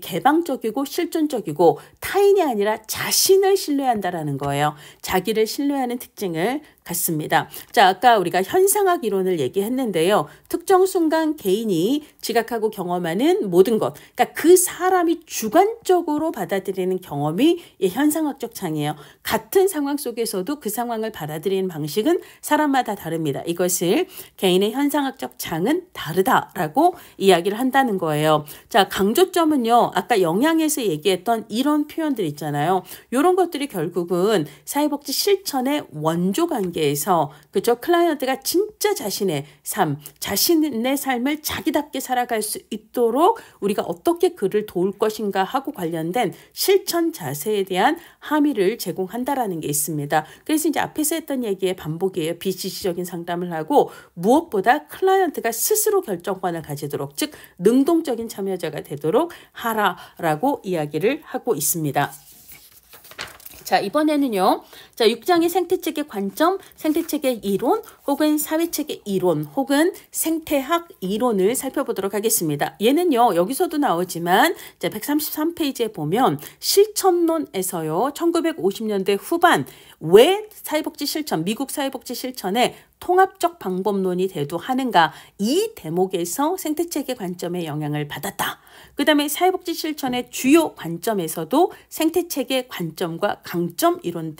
개방적이고 실존적이고 타인이 아니라 자신을 신뢰한다라는 거예요. 자기를 신뢰하는 특징을 갖습니다. 자, 아까 우리가 현상학 이론을 얘기했는데요. 특정 순간 개인이 지각하고 경험하는 모든 것, 그러니까 그 사람이 주관적으로 받아들이는 경험이 현상학적 창이에요. 같은 상황 속에서도 그 상황을 받아들이는 방식은 사람마다 다릅니다. 이것을 개인의 현상학적 창은 다르다라고 이야기를 한다는 거예요. 자, 강조점은요. 아까 영향에서 얘기했던 이런 표현들 있잖아요. 이런 것들이 결국은 사회복지 실천의 원조 관계에서, 그죠? 클라이언트가 진짜 자신의 삶, 자신의 삶을 자기답게 살아갈 수 있도록 우리가 어떻게 그를 도울 것인가 하고 관련된 실천 자세에 대한 함의를 제공한다라는 게 있습니다. 그래서 이제 앞에서 했던 얘기의 반복이에요. 비지시적인 상담을 하고 무엇보다 클라이언트가 스스로 결정권을 가지도록, 즉 능동적인 참여자가 되도록 하라라고 이야기를 하고 있습니다. 자, 이번에는요. 자, 6장의 생태체계 관점, 생태체계 이론, 혹은 사회체계 이론, 혹은 생태학 이론을 살펴보도록 하겠습니다. 얘는요, 여기서도 나오지만, 자, 133페이지에 보면 실천론에서요, 1950년대 후반, 왜 사회복지 실천, 미국 사회복지 실천에 통합적 방법론이 대두하는가, 이 대목에서 생태체계 관점의 영향을 받았다. 그 다음에 사회복지 실천의 주요 관점에서도 생태체계 관점과 강점 이론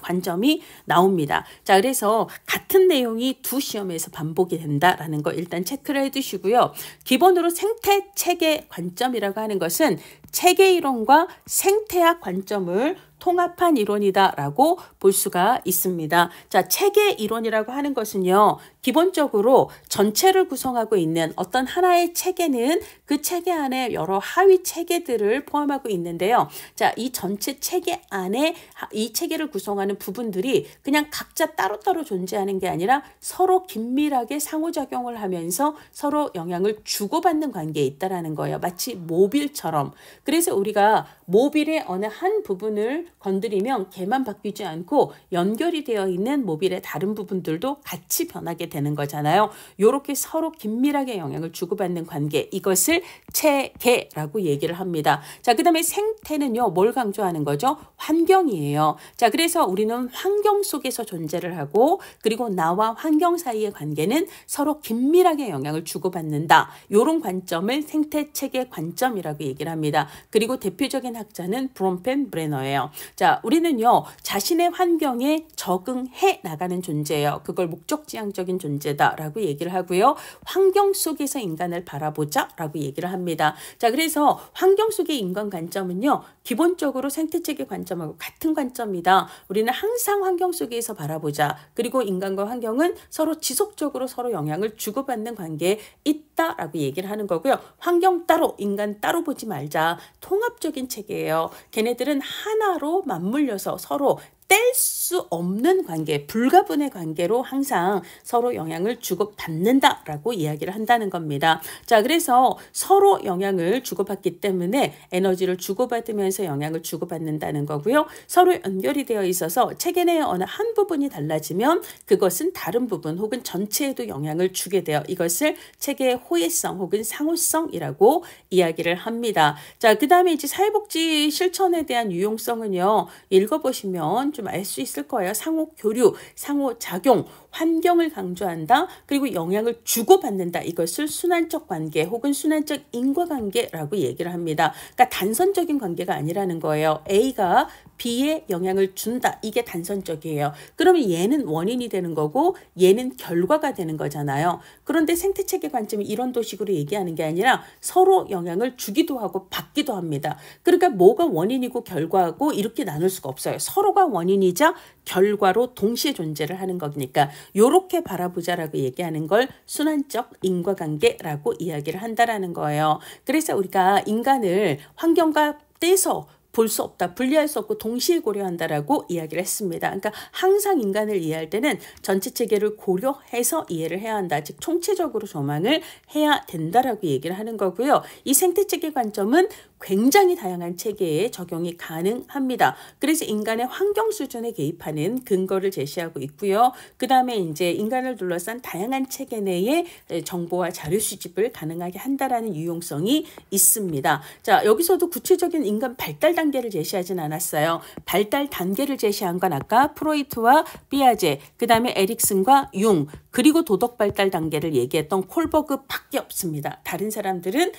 관점이 나옵니다. 자, 그래서 같은 내용이 두 시험에서 반복이 된다라는 거 일단 체크를 해두시고요. 기본으로 생태체계 관점이라고 하는 것은 체계 이론과 생태학 관점을 통합한 이론이다라고 볼 수가 있습니다. 자, 체계 이론이라고 하는 것은요, 기본적으로 전체를 구성하고 있는 어떤 하나의 체계는 그 체계 안에 여러 하위 체계들을 포함하고 있는데요. 자, 이 전체 체계 안에 이 체계를 구성하는 부분들이 그냥 각자 따로따로 존재하는 게 아니라 서로 긴밀하게 상호작용을 하면서 서로 영향을 주고받는 관계에 있다라는 거예요. 마치 모빌처럼. 그래서 우리가 모빌의 어느 한 부분을 건드리면 걔만 바뀌지 않고 연결이 되어 있는 모빌의 다른 부분들도 같이 변하게 되는 거잖아요. 이렇게 서로 긴밀하게 영향을 주고받는 관계, 이것을 체계라고 얘기를 합니다. 자, 그 다음에 생태는요, 뭘 강조하는 거죠? 환경이에요. 자, 그래서 우리는 환경 속에서 존재를 하고, 그리고 나와 환경 사이의 관계는 서로 긴밀하게 영향을 주고받는다. 이런 관점을 생태체계 관점이라고 얘기를 합니다. 그리고 대표적인 학자는 브롬펜 브레너예요. 자, 우리는요, 자신의 환경에 적응해 나가는 존재예요. 그걸 목적지향적인 존재다라고 얘기를 하고요. 환경 속에서 인간을 바라보자라고 얘기를 합니다. 자, 그래서 환경 속의 인간 관점은요, 기본적으로 생태체계 관점하고 같은 관점이다. 우리는 항상 환경 속에서 바라보자. 그리고 인간과 환경은 서로 지속적으로 서로 영향을 주고받는 관계에 있다라고 얘기를 하는 거고요. 환경 따로, 인간 따로 보지 말자. 통합적인 체계예요. 걔네들은 하나로 맞물려서 서로 뗄 수 없는 관계, 불가분의 관계로 항상 서로 영향을 주고받는다라고 이야기를 한다는 겁니다. 자, 그래서 서로 영향을 주고받기 때문에 에너지를 주고받으면서 영향을 주고받는다는 거고요. 서로 연결이 되어 있어서 체계 내의 어느 한 부분이 달라지면 그것은 다른 부분 혹은 전체에도 영향을 주게 돼요. 이것을 체계의 호혜성 혹은 상호성이라고 이야기를 합니다. 자, 그 다음에 이제 사회복지 실천에 대한 유용성은요, 읽어보시면 좀 알 수 있을 거예요. 상호 교류, 상호 작용, 환경을 강조한다. 그리고 영향을 주고받는다. 이것을 순환적 관계 혹은 순환적 인과관계라고 얘기를 합니다. 그러니까 단선적인 관계가 아니라는 거예요. A가 B에 영향을 준다. 이게 단선적이에요. 그러면 얘는 원인이 되는 거고 얘는 결과가 되는 거잖아요. 그런데 생태체계 관점이 이런 도식으로 얘기하는 게 아니라 서로 영향을 주기도 하고 받기도 합니다. 그러니까 뭐가 원인이고 결과고 이렇게 나눌 수가 없어요. 서로가 원인이자 결과로 동시에 존재를 하는 거니까 요렇게 바라보자라고 얘기하는 걸 순환적 인과관계라고 이야기를 한다라는 거예요. 그래서 우리가 인간을 환경과 떼서 볼 수 없다, 분리할 수 없고 동시에 고려한다라고 이야기를 했습니다. 그러니까 항상 인간을 이해할 때는 전체 체계를 고려해서 이해를 해야 한다. 즉 총체적으로 조망을 해야 된다라고 얘기를 하는 거고요. 이 생태체계 관점은 굉장히 다양한 체계에 적용이 가능합니다. 그래서 인간의 환경 수준에 개입하는 근거를 제시하고 있고요. 그 다음에 이제 인간을 둘러싼 다양한 체계 내의 정보와 자료 수집을 가능하게 한다라는 유용성이 있습니다. 자, 여기서도 구체적인 인간 발달 단계를 제시하진 않았어요. 발달 단계를 제시한 건 아까 프로이트와 피아제, 그 다음에 에릭슨과 융, 그리고 도덕 발달 단계를 얘기했던 콜버그밖에 없습니다. 다른 사람들은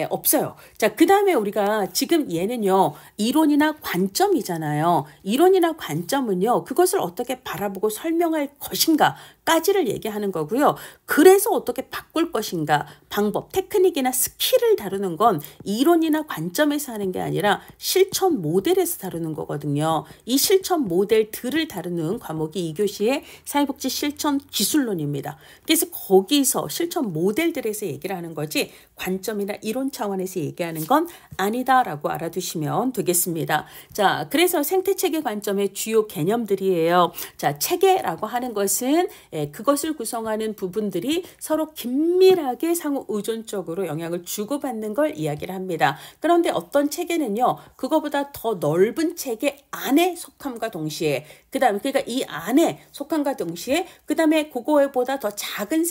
없어요. 자, 그 다음에 우리가 지금 얘는요, 이론이나 관점이잖아요. 이론이나 관점은요, 그것을 어떻게 바라보고 설명할 것인가 까지를 얘기하는 거고요. 그래서 어떻게 바꿀 것인가, 방법, 테크닉이나 스킬을 다루는 건 이론이나 관점에서 하는 게 아니라 실천 모델에서 다루는 거거든요. 이 실천 모델들을 다루는 과목이 2교시의 사회복지 실천 기술론입니다. 그래서 거기서 실천 모델들에서 얘기를 하는 거지 관점이나 이론 차원에서 얘기하는 건 아니다라고 알아두시면 되겠습니다. 자, 그래서 생태체계 관점의 주요 개념들이에요. 자, 체계라고 하는 것은 그것을 구성하는 부분들이 서로 긴밀하게 상호 의존적으로 영향을 주고받는 걸 이야기를 합니다. 그런데 어떤 체계는요, 그거보다 그거보다 더 넓은 체계 안에 속함과 동시에 그다음에 그러니까 이 안에 속함과 동시에 그다음에 그거보다 더 작은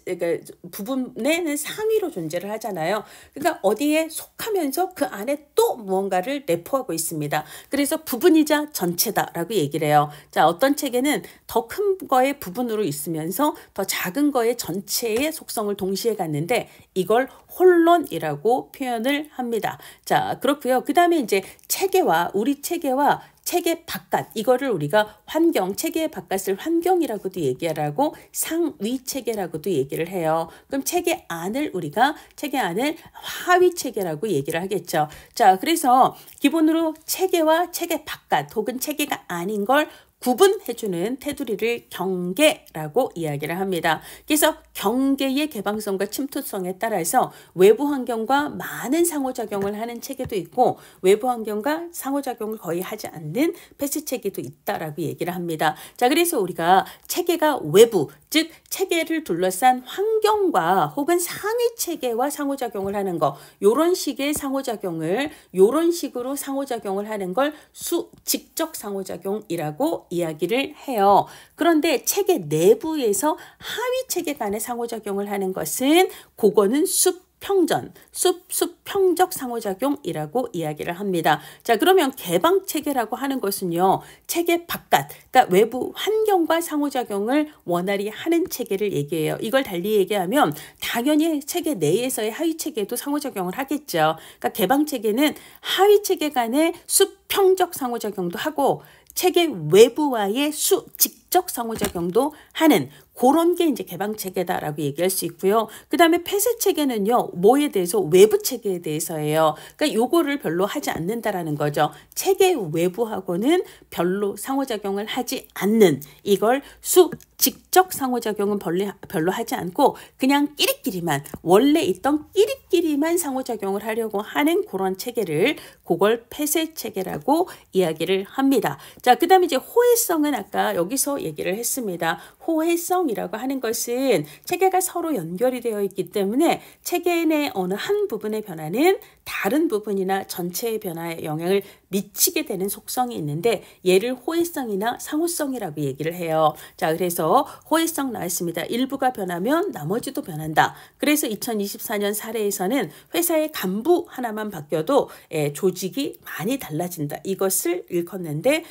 그러니까 부분에는 상위로 존재를 하잖아요. 그러니까 어디에 속하면서 그 안에 또 무언가를 내포하고 있습니다. 그래서 부분이자 전체다라고 얘기를 해요. 자, 어떤 체계는 더 큰 거의 부분으로 있으면서 더 작은 거의 전체의 속성을 동시에 갖는데 이걸 혼론이라고 표현을 합니다. 자, 그렇고요. 그 다음에 이제 체계와 우리 체계와 체계 바깥 이거를 우리가 환경, 체계의 바깥을 환경이라고도 얘기하라고 상위 체계라고도 얘기를 해요. 그럼 체계 안을 우리가 체계 안을 하위 체계라고 얘기를 하겠죠. 자, 그래서 기본으로 체계와 체계 바깥 혹은 체계가 아닌 걸 구분해주는 테두리를 경계라고 이야기를 합니다. 그래서 경계의 개방성과 침투성에 따라서 외부 환경과 많은 상호작용을 하는 체계도 있고 외부 환경과 상호작용을 거의 하지 않는 패스 체계도 있다라고 얘기를 합니다. 자, 그래서 우리가 체계가 외부, 즉 체계를 둘러싼 환경과 혹은 상위 체계와 상호작용을 하는 거 요런 식의 상호작용을 요런 식으로 상호작용을 하는 걸 수직적 상호작용이라고 이야기를 해요. 그런데 체계 내부에서 하위 체계 간의 상호작용을 하는 것은 그거는 수평전, 수평적 상호작용이라고 이야기를 합니다. 자, 그러면 개방체계라고 하는 것은요. 체계 바깥, 그러니까 외부 환경과 상호작용을 원활히 하는 체계를 얘기해요. 이걸 달리 얘기하면 당연히 체계 내에서의 하위체계도 상호작용을 하겠죠. 그러니까 개방체계는 하위체계 간의 수평적 상호작용도 하고 체계 외부와의 수직적 상호작용도 하는 그런 게 이제 개방체계다라고 얘기할 수 있고요. 그 다음에 폐쇄체계는요. 뭐에 대해서? 외부체계에 대해서예요. 그러니까 요거를 별로 하지 않는다라는 거죠. 체계 외부하고는 별로 상호작용을 하지 않는 이걸 수직적 상호작용은 별로 하지 않고 그냥 끼리끼리만 원래 있던 끼리끼리만 상호작용을 하려고 하는 그런 체계를 그걸 폐쇄체계라고 이야기를 합니다. 자, 그 다음에 이제 호혜성은 아까 여기서 얘기를 했습니다. 호혜성이라고 하는 것은 체계가 서로 연결이 되어 있기 때문에 체계 내 어느 한 부분의 변화는 다른 부분이나 전체의 변화에 영향을 미치게 되는 속성이 있는데 얘를 호혜성이나 상호성이라고 얘기를 해요. 자, 그래서 호혜성 나왔습니다. 일부가 변하면 나머지도 변한다. 그래서 2024년 사례에서는 회사의 간부 하나만 바뀌어도 조직이 많이 달라진다. 이것을 일컫는데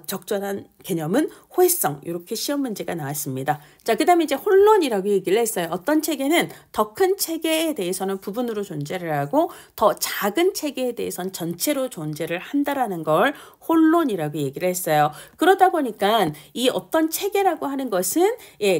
적절한 개념은 호혜성. 이렇게 시험 문제가 나왔습니다. 자, 그 다음에 이제 혼론이라고 얘기를 했어요. 어떤 체계는 더 큰 체계에 대해서는 부분으로 존재를 하고 더 작은 체계에 대해서는 전체로 존재를 한다라는 걸 혼론이라고 얘기를 했어요. 그러다 보니까 이 어떤 체계라고 하는 것은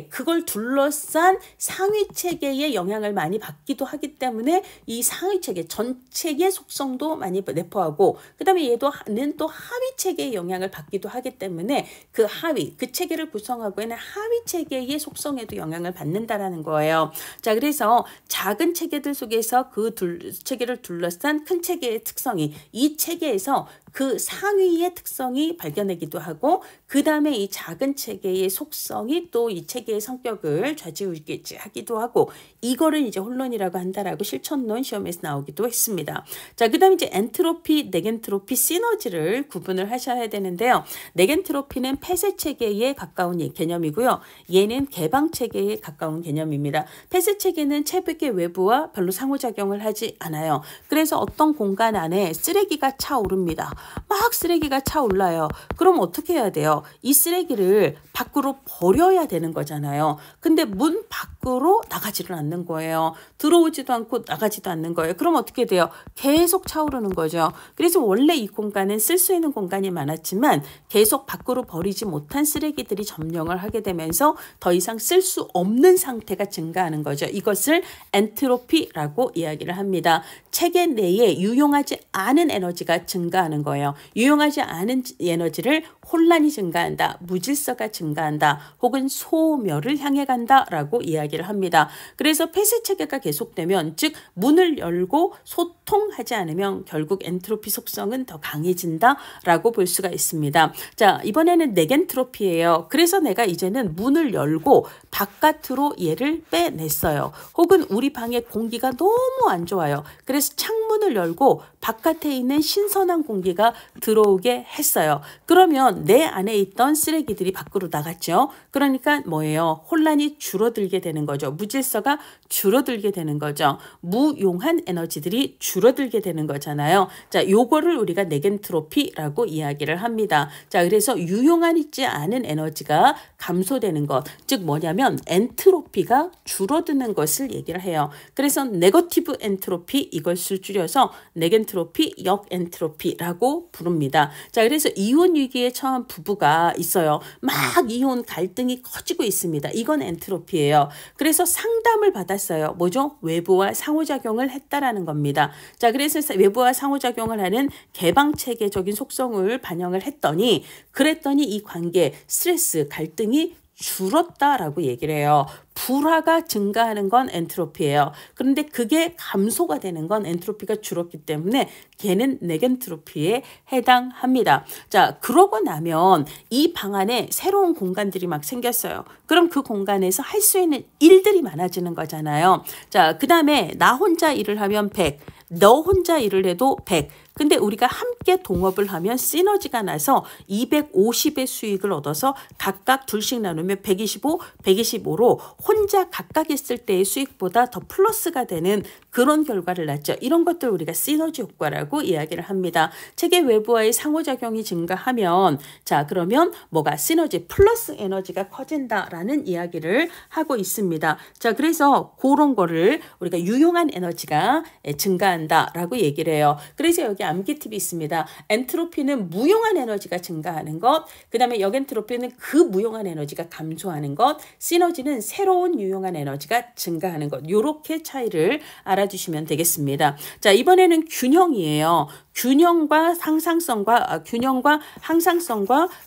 그걸 둘러싼 상위 체계의 영향을 많이 받기도 하기 때문에 이 상위 체계 전체의 속성도 많이 내포하고 그 다음에 얘는 또 하위 체계의 영향을 받기도 하기 때문에 그 하위, 그 체계를 구성하고 있는 하위 체계의 속성에도 영향을 받는다라는 거예요. 자, 그래서 작은 체계들 속에서 그 체계를 둘러싼 큰 체계의 특성이 이 체계에서 그 상위의 특성이 발견되기도 하고 그 다음에 이 작은 체계의 속성이 또 이 체계의 성격을 좌지우지하기도 하고 이거를 이제 혼론이라고 한다라고 실천론 시험에서 나오기도 했습니다. 자, 그 다음에 이제 엔트로피, 네겐트로피, 시너지를 구분을 하셔야 되는데요. 네겐트로피는 폐쇄 체계에 가까운 개념이고요. 얘는 개방 체계에 가까운 개념입니다. 폐쇄 체계는 체계 외부와 별로 상호작용을 하지 않아요. 그래서 어떤 공간 안에 쓰레기가 차오릅니다. 막 쓰레기가 차올라요. 그럼 어떻게 해야 돼요? 이 쓰레기를 밖으로 버려야 되는 거잖아요. 근데 문 밖으로 나가지를 않는 거예요. 들어오지도 않고 나가지도 않는 거예요. 그럼 어떻게 돼요? 계속 차오르는 거죠. 그래서 원래 이 공간은 쓸 수 있는 공간이 많았지만 계속 밖으로 버리지 못한 쓰레기들이 점령을 하게 되면서 더 이상 쓸 수 없는 상태가 증가하는 거죠. 이것을 엔트로피라고 이야기를 합니다. 체계 내에 유용하지 않은 에너지가 증가하는 거예요. 유용하지 않은 에너지를 혼란이 증가한다, 무질서가 증가한다, 혹은 소멸을 향해 간다라고 이야기를 합니다. 그래서 폐쇄 체계가 계속되면, 즉 문을 열고 소통하지 않으면 결국 엔트로피 속성은 더 강해진다라고 볼 수가 있습니다. 자, 이번에는 네겐트로피예요. 그래서 내가 이제는 문을 열고 바깥으로 얘를 빼냈어요. 혹은 우리 방의 공기가 너무 안 좋아요. 그래서 창문을 열고 바깥에 있는 신선한 공기가 들어오게 했어요. 그러면 내 안에 있던 쓰레기들이 밖으로 나갔죠. 그러니까 뭐예요? 혼란이 줄어들게 되는 거죠. 무질서가 줄어들게 되는 거죠. 무용한 에너지들이 줄어들게 되는 거잖아요. 자, 요거를 우리가 네겐트로피라고 이야기를 합니다. 자, 그래서 유용하지 않은 에너지가 감소되는 것, 즉 뭐냐면 엔트로피가 줄어드는 것을 얘기를 해요. 그래서 네거티브 엔트로피, 이것을 줄여서 네겐트로피, 역엔트로피라고 부릅니다. 자, 그래서 이혼 위기에 처한 부부가 있어요. 막 이혼 갈등이 커지고 있습니다. 이건 엔트로피예요. 그래서 상담을 받았어요. 뭐죠? 외부와 상호작용을 했다라는 겁니다. 자, 그래서 외부와 상호작용을 하는 개방체계적인 속성을 반영을 했더니, 그랬더니 이 관계, 스트레스, 갈등이 줄었다라고 얘기를 해요. 불화가 증가하는 건 엔트로피예요. 그런데 그게 감소가 되는 건 엔트로피가 줄었기 때문에 걔는 네겐트로피에 해당합니다. 자, 그러고 나면 이 방 안에 새로운 공간들이 막 생겼어요. 그럼 그 공간에서 할 수 있는 일들이 많아지는 거잖아요. 자, 그 다음에 나 혼자 일을 하면 100, 너 혼자 일을 해도 100. 근데 우리가 함께 동업을 하면 시너지가 나서 250의 수익을 얻어서 각각 둘씩 나누면 125, 125로 혼자 각각 있을 때의 수익보다 더 플러스가 되는 그런 결과를 낳죠. 이런 것들 우리가 시너지 효과라고 이야기를 합니다. 체계 외부와의 상호작용이 증가하면, 자, 그러면 뭐가 시너지 플러스 에너지가 커진다라는 이야기를 하고 있습니다. 자, 그래서 그런 거를 우리가 유용한 에너지가 증가한다라고 얘기를 해요. 그래서 여기 암기 팁이 있습니다. 엔트로피는 무용한 에너지가 증가하는 것, 그 다음에 역엔트로피는 그 무용한 에너지가 감소하는 것, 시너지는 새로운 유용한 에너지가 증가하는 것, 요렇게 차이를 알아주시면 되겠습니다. 자, 이번에는 균형이에요. 균형과 항상성과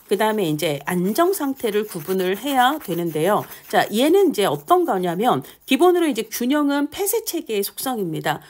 그 다음에 이제 안정 상태를 구분을 해야 되는데요. 자, 얘는 이제 어떤 거냐면, 기본으로 이제 균형은 폐쇄 체계의 속성입니다.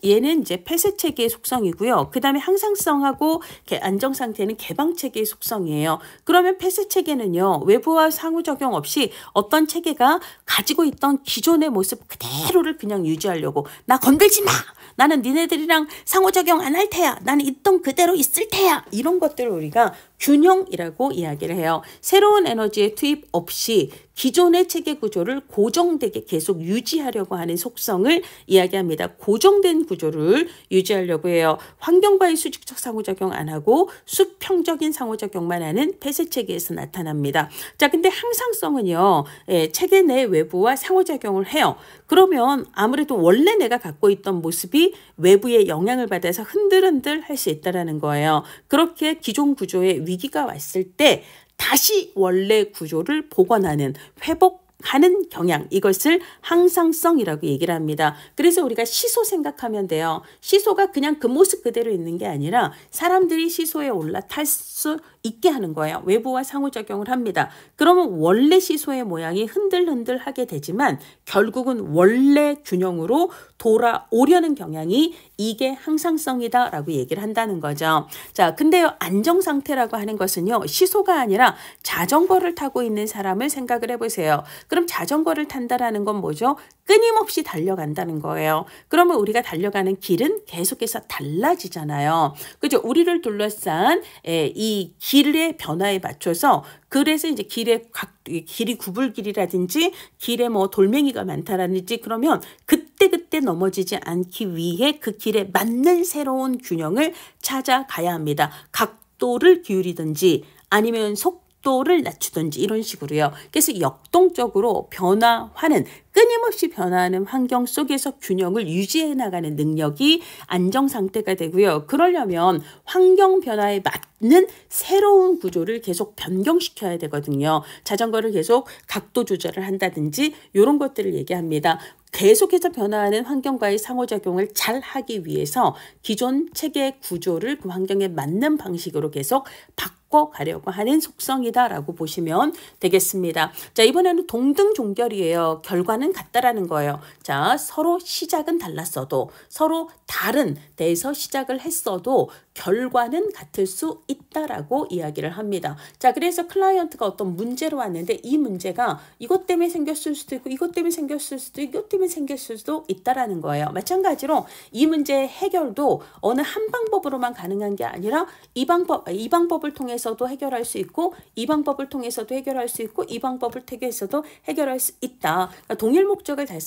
얘는 이제 폐쇄 체계의 속성이고요. 그 다음에 항상성하고 안정 상태는 개방 체계의 속성이에요. 그러면 폐쇄 체계는요, 외부와 상호작용 없이 어떤 체계가 가지고 있던 기존의 모습 그대로를 그냥 유지하려고, 나 건들지 마! 나는 니네들이랑 상호작용 안 할 테야. 나는 있던 그대로 있을 테야. 이런 것들을 우리가 균형이라고 이야기를 해요. 새로운 에너지의 투입 없이 기존의 체계 구조를 고정되게 계속 유지하려고 하는 속성을 이야기합니다. 고정된 구조를 유지하려고 해요. 환경과의 수직적 상호작용 안 하고 수평적인 상호작용만 하는 폐쇄 체계에서 나타납니다. 자, 근데 항상성은요, 체계 내 외부와 상호작용을 해요. 그러면 아무래도 원래 내가 갖고 있던 모습이 외부의 영향을 받아서 흔들흔들 할 수 있다는 거예요. 그렇게 기존 구조에 위기가 왔을 때 다시 원래 구조를 복원하는, 회복하는 경향, 이것을 항상성이라고 얘기를 합니다. 그래서 우리가 시소 생각하면 돼요. 시소가 그냥 그 모습 그대로 있는 게 아니라 사람들이 시소에 올라탈 수 있게 하는 거예요. 외부와 상호작용을 합니다. 그러면 원래 시소의 모양이 흔들흔들하게 되지만 결국은 원래 균형으로 돌아오려는 경향이, 이게 항상성이다라고 얘기를 한다는 거죠. 자, 근데요, 안정상태라고 하는 것은요, 시소가 아니라 자전거를 타고 있는 사람을 생각을 해보세요. 그럼 자전거를 탄다라는 건 뭐죠? 끊임없이 달려간다는 거예요. 그러면 우리가 달려가는 길은 계속해서 달라지잖아요. 그죠? 우리를 둘러싼 이 길의 변화에 맞춰서, 그래서 이제 길이 구불길이라든지 길에 뭐 돌멩이가 많다라든지, 그러면 그때 넘어지지 않기 위해 그 길에 맞는 새로운 균형을 찾아가야 합니다. 각도를 기울이든지 아니면 속도를 낮추든지 이런 식으로요. 그래서 역동적으로 변화하는 끊임없이 변화하는 환경 속에서 균형을 유지해 나가는 능력이 안정 상태가 되고요. 그러려면 환경 변화에 맞는 새로운 구조를 계속 변경시켜야 되거든요. 자전거를 계속 각도 조절을 한다든지 이런 것들을 얘기합니다. 계속해서 변화하는 환경과의 상호작용을 잘 하기 위해서 기존 체계 구조를 그 환경에 맞는 방식으로 계속 바꿔가려고 하는 속성이다라고 보시면 되겠습니다. 자, 이번에는 동등종결이에요. 결과는 같다라는 거예요. 자, 서로 시작은 달랐어도 서로 다른 데에서 시작을 했어도 결과는 같을 수 있다라고 이야기를 합니다. 자, 그래서 클라이언트가 어떤 문제로 왔는데 이 문제가 이것 때문에 생겼을 수도 있고 이것 때문에 생겼을 수도 있고 이것 때문에 생겼을 수도 있다라는 거예요. 마찬가지로 이 문제의 해결도 어느 한 방법으로만 가능한 게 아니라 이 방법을 통해서도 해결할 수 있고 이 방법을 통해서도 해결할 수 있고 이 방법을 통해서도 해결할 수 있다. 그러니까 동일 목적을 할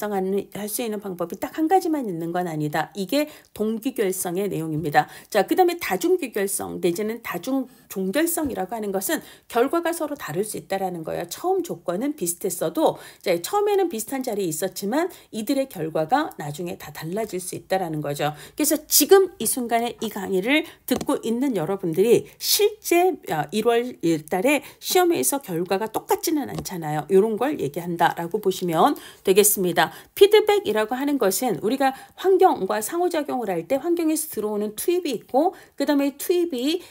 수 있는 방법이 딱 한 가지만 있는 건 아니다. 이게 동기결성의 내용입니다. 자, 그 다음에 다중귀결성 내지는 다중종결성이라고 하는 것은 결과가 서로 다를 수 있다는 거예요. 처음 조건은 비슷했어도 처음에는 비슷한 자리에 있었지만 이들의 결과가 나중에 다 달라질 수 있다는 거죠. 그래서 지금 이 순간에 이 강의를 듣고 있는 여러분들이 실제 1월 1달에 시험에서 결과가 똑같지는 않잖아요. 이런 걸 얘기한다라고 보시면 되겠습니다. 피드백이라고 하는 것은 우리가 환경과 상호작용을 할 때 환경에서 들어오는 투입이 있고 그 다음에 투입이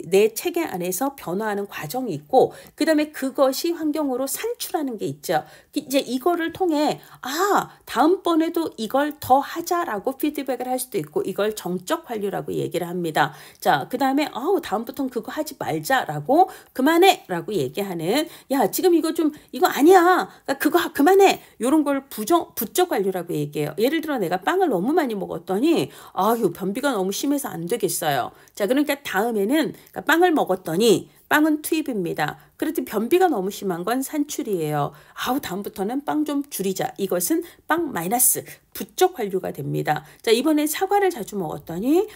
내 체계 안에서 변화하는 과정이 있고 그 다음에 그것이 환경으로 산출하는 게 있죠. 이제 이거를 통해 다음번에도 이걸 더 하자라고 피드백을 할 수도 있고 이걸 정적 관리라고 얘기를 합니다. 자, 그 다음에 다음부터는 그거 하지 말자라고 그만해 라고 얘기하는 야 지금 이거 아니야 그러니까 그거 그만해 이런 걸 부적 관리라고 얘기해요. 예를 들어 내가 빵을 너무 많이 먹었더니 변비가 너무 심해서 안 되겠어요. 자, 그러니까 다음에는 빵을 먹었더니 빵은 투입입니다. 그래도 변비가 너무 심한 건 산출이에요. 다음부터는 빵 좀 줄이자. 이것은 빵 마이너스 부적 관료가 됩니다. 자, 이번에 사과를 자주 먹었더니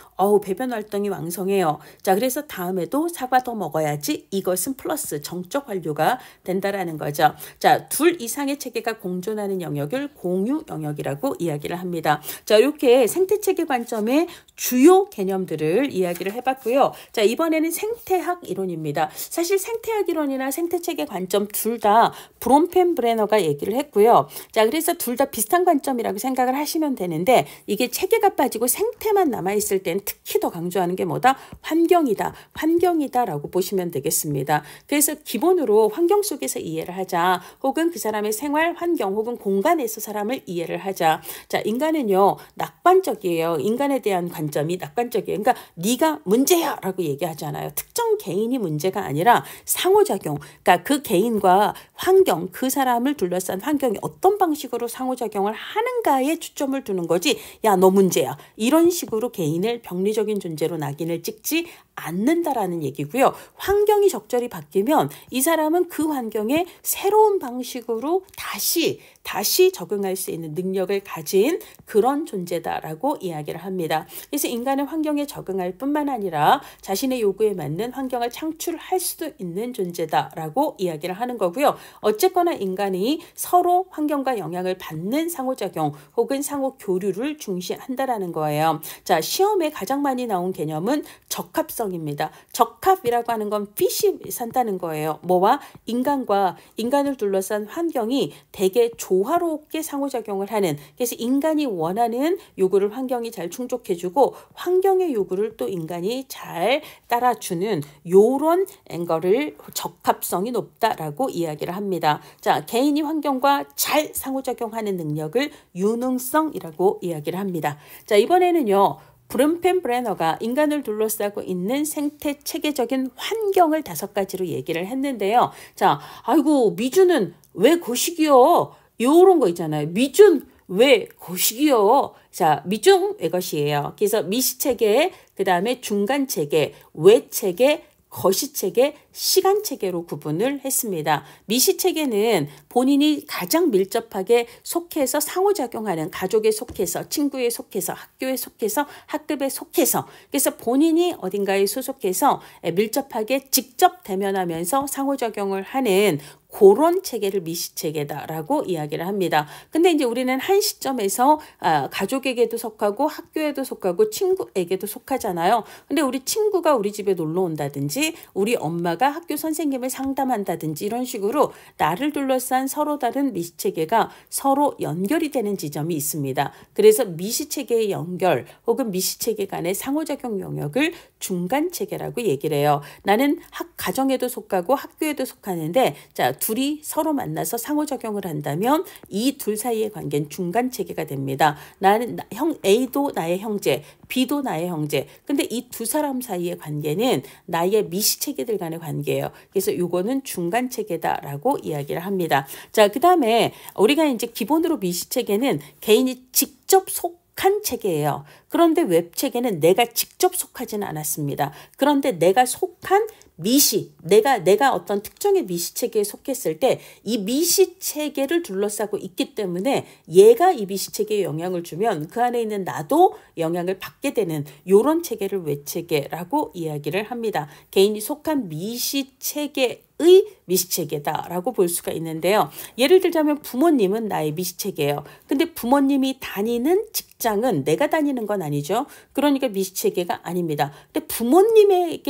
배변 활동이 왕성해요. 자, 그래서 다음에도 사과 더 먹어야지. 이것은 플러스 정적 관료가 된다라는 거죠. 자, 둘 이상의 체계가 공존하는 영역을 공유 영역이라고 이야기를 합니다. 자, 이렇게 생태체계 관점의 주요 개념들을 이야기를 해봤고요. 자, 이번에는 생태학 이론입니다. 사실 생태학 이론이나 생태체계 관점 둘 다 브롬펜브레너가 얘기를 했고요. 자, 그래서 둘 다 비슷한 관점이라고 생각을 하시면 되는데 이게 체계가 빠지고 생태만 남아있을 땐 특히 더 강조하는 게 뭐다? 환경이다라고 보시면 되겠습니다. 그래서 기본으로 환경 속에서 이해를 하자. 혹은 그 사람의 생활 환경 혹은 공간에서 사람을 이해를 하자. 자, 인간은요 낙관적이에요. 인간에 대한 관점이 낙관적이에요. 그러니까 네가 문제야 라고 얘기하잖아요. 특정 개인이 문제가 아니라 상호작용. 그러니까 그 개인과 환경, 그 사람을 둘러싼 환경이 어떤 방식으로 상호작용을 하는가에 초점을 두는 거지. 야, 너 문제야. 이런 식으로 개인을 병리적인 존재로 낙인을 찍지 않는다라는 얘기고요. 환경이 적절히 바뀌면 이 사람은 그 환경에 새로운 방식으로 다시 적응할 수 있는 능력을 가진 그런 존재다라고 이야기를 합니다. 그래서 인간은 환경에 적응할 뿐만 아니라 자신의 요구에 맞는 환경을 창출할 수도 있는 존재다라고 이야기를 하는 거고요. 어쨌거나 인간이 서로 환경과 영향을 받는 상호작용 혹은 상호 교류를 중시한다라는 거예요. 자, 시험에 가장 많이 나온 개념은 적합성입니다. 적합이라고 하는 건 핏이 산다는 거예요. 뭐와? 인간과 인간을 둘러싼 환경이 되게 조화롭게 상호작용을 하는, 그래서 인간이 원하는 요구를 환경이 잘 충족해주고 환경의 요구를 또 인간이 잘 따라주는 요런 앵거를 적합성이 높다라고 이야기를 합니다. 자, 개인이 환경과 잘 상호작용하는 능력을 유능성이라고 이야기를 합니다. 자, 이번에는요. 브롬펜브레너가 인간을 둘러싸고 있는 생태 체계적인 환경을 5가지로 얘기를 했는데요. 자, 아이고 미주는 왜 거시기요? 요런 거 있잖아요. 미준 왜 거시기요? 자, 미중 왜 것이에요. 그래서 미시체계, 그 다음에 중간체계, 외체계, 거시체계, 시간체계로 구분을 했습니다. 미시체계는 본인이 가장 밀접하게 속해서 상호작용하는 가족에 속해서, 친구에 속해서, 학교에 속해서, 학급에 속해서, 그래서 본인이 어딘가에 소속해서 밀접하게 직접 대면하면서 상호작용을 하는 그런 체계를 미시체계다라고 이야기를 합니다. 근데 이제 우리는 한 시점에서 가족에게도 속하고 학교에도 속하고 친구에게도 속하잖아요. 근데 우리 친구가 우리 집에 놀러 온다든지 우리 엄마가 학교 선생님을 상담한다든지 이런 식으로 나를 둘러싼 서로 다른 미시체계가 서로 연결이 되는 지점이 있습니다. 그래서 미시체계의 연결 혹은 미시체계 간의 상호작용 영역을 중간체계라고 얘기를 해요. 나는 가정에도 속하고 학교에도 속하는데 자, 둘이 서로 만나서 상호작용을 한다면 이 둘 사이의 관계는 중간체계가 됩니다. 나는 A도 나의 형제, B도 나의 형제. 근데 이 두 사람 사이의 관계는 나의 미시체계들 간의 관계예요. 그래서 이거는 중간체계다라고 이야기를 합니다. 자, 그 다음에 우리가 이제 기본으로 미시체계는 개인이 직접 속한 체계예요. 그런데 웹체계는 내가 직접 속하지는 않았습니다. 그런데 내가 속한 내가 어떤 특정의 미시체계에 속했을 때 이 미시체계를 둘러싸고 있기 때문에 얘가 이 미시체계에 영향을 주면 그 안에 있는 나도 영향을 받게 되는 이런 체계를 외체계라고 이야기를 합니다. 개인이 속한 미시체계의 미시체계다라고 볼 수가 있는데요. 예를 들자면 부모님은 나의 미시체계예요. 근데 부모님이 다니는 직장은 내가 다니는 건 아니죠. 그러니까 미시체계가 아닙니다. 근데 부모님의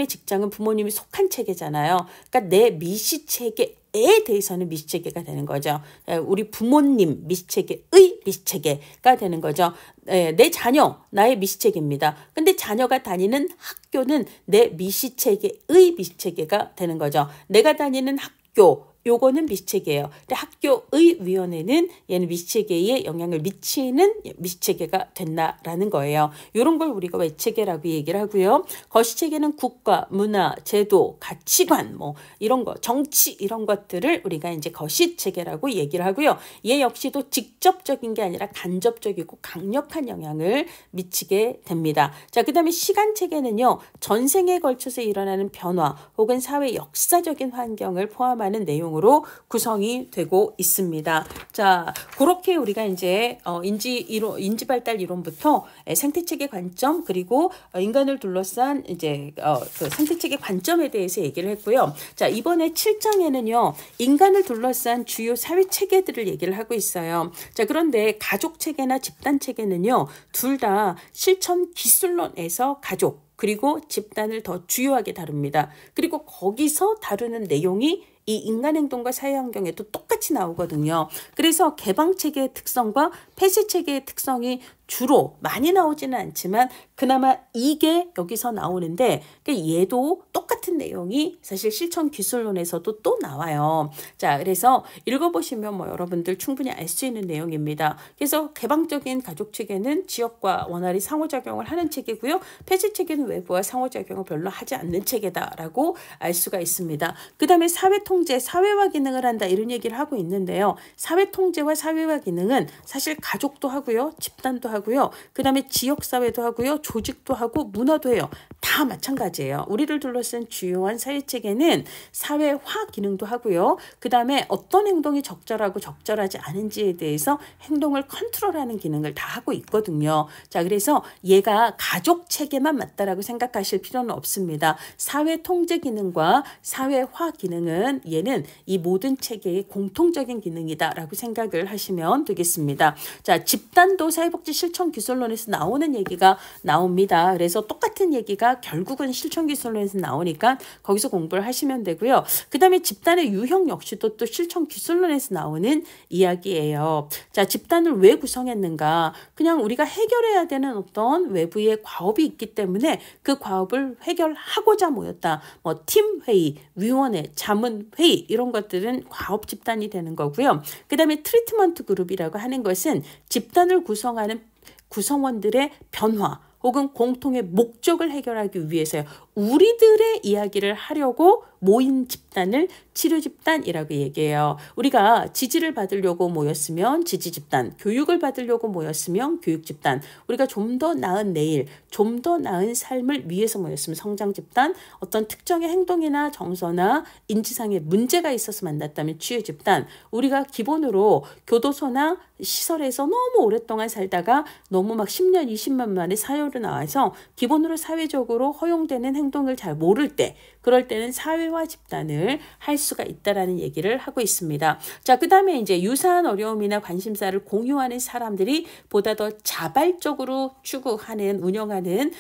직장은 부모님이 속한 체계잖아요. 그러니까 내 미시체계에 대해서는 미시체계가 되는 거죠. 우리 부모님 미시체계의 미시체계가 되는 거죠. 내 자녀 나의 미시체계입니다. 근데 자녀가 다니는 학교는 내 미시체계의 미시체계가 되는 거죠. 내가 다니는 학교 요거는 미시체계예요. 근데 학교의 위원회는 얘는 미시체계에 영향을 미치는 미시체계가 된다라는 거예요. 이런 걸 우리가 외체계라고 얘기를 하고요. 거시체계는 국가, 문화, 제도, 가치관 뭐 이런 거, 정치 이런 것들을 우리가 이제 거시체계라고 얘기를 하고요. 얘 역시도 직접적인 게 아니라 간접적이고 강력한 영향을 미치게 됩니다. 자, 그다음에 시간체계는요. 전생에 걸쳐서 일어나는 변화 혹은 사회 역사적인 환경을 포함하는 내용으로 구성이 되고 있습니다. 자, 그렇게 우리가 이제 인지 발달 이론부터 생태체계 관점 그리고 인간을 둘러싼 이제 그 생태체계 관점에 대해서 얘기를 했고요. 자, 이번에 7장에는요. 인간을 둘러싼 주요 사회 체계들을 얘기를 하고 있어요. 자, 그런데 가족 체계나 집단 체계는요. 둘 다 실천 기술론에서 가족 그리고 집단을 더 주요하게 다룹니다. 그리고 거기서 다루는 내용이 이 인간 행동과 사회 환경에도 똑같이 나오거든요. 그래서 개방체계의 특성과 폐쇄체계의 특성이 주로 많이 나오지는 않지만 그나마 이게 여기서 나오는데 얘도 똑같은 내용이 사실 실천기술론에서도 또 나와요. 자, 그래서 읽어보시면 뭐 여러분들 충분히 알 수 있는 내용입니다. 그래서 개방적인 가족체계는 지역과 원활히 상호작용을 하는 체계고요. 폐쇄체계는 외부와 상호작용을 별로 하지 않는 체계다라고 알 수가 있습니다. 그 다음에 사회통제, 사회화 기능을 한다 이런 얘기를 하고 있는데요. 사회통제와 사회화 기능은 사실 가족도 하고요. 집단도 하고요. 그 다음에 지역사회도 하고요. 조직도 하고 문화도 해요. 다 마찬가지예요. 우리를 둘러싼 주요한 사회체계는 사회화 기능도 하고요. 그 다음에 어떤 행동이 적절하고 적절하지 않은지에 대해서 행동을 컨트롤하는 기능을 다 하고 있거든요. 자, 그래서 얘가 가족체계만 맞다라고 생각하실 필요는 없습니다. 사회통제 기능과 사회화 기능은 얘는 이 모든 체계의 공통적인 기능이다라고 생각을 하시면 되겠습니다. 자, 집단도 사회복지 실천기술론에서 나오는 얘기가 나옵니다. 그래서 똑같은 얘기가 결국은 실천기술론에서 나오니까 거기서 공부를 하시면 되고요. 그 다음에 집단의 유형 역시도 또 실천기술론에서 나오는 이야기예요. 자, 집단을 왜 구성했는가? 그냥 우리가 해결해야 되는 어떤 외부의 과업이 있기 때문에 그 과업을 해결하고자 모였다. 뭐 팀회의, 위원회, 자문회의 이런 것들은 과업 집단이 되는 거고요. 그 다음에 트리트먼트 그룹이라고 하는 것은 집단을 구성하는 구성원들의 변화 혹은 공통의 목적을 해결하기 위해서요. 우리들의 이야기를 하려고 모인 집단을 치료 집단이라고 얘기해요. 우리가 지지를 받으려고 모였으면 지지 집단, 교육을 받으려고 모였으면 교육 집단, 우리가 좀 더 나은 내일, 좀 더 나은 삶을 위해서 모였으면 성장 집단, 어떤 특정의 행동이나 정서나 인지상의 문제가 있어서 만났다면 치유 집단, 우리가 기본으로 교도소나 시설에서 너무 오랫동안 살다가 너무 막 10년, 20년 만에 사회로 나와서 기본으로 사회적으로 허용되는 행동을 잘 모를 때, 그럴 때는 사회화 집단을 할 수가 있다라는 얘기를 하고 있습니다. 자, 그 다음에 이제 유사한 어려움이나 관심사를 공유하는 사람들이 보다 더 자발적으로 추구하는, 운영하는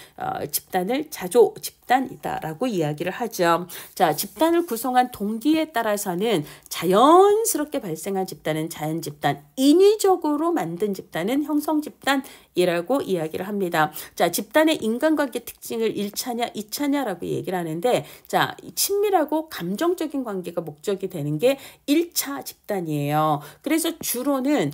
집단을 자조 집단이다라고 이야기를 하죠. 자, 집단을 구성한 동기에 따라서는 자연스럽게 발생한 집단은 자연 집단, 인위적으로 만든 집단은 형성 집단이라고 이야기를 합니다. 자, 집단의 인간관계 특징을 1차냐, 2차냐라고 얘기를 하는데, 자, 친밀하고 감정적인 관계가 목적이 되는 게 1차 집단이에요. 그래서 주로는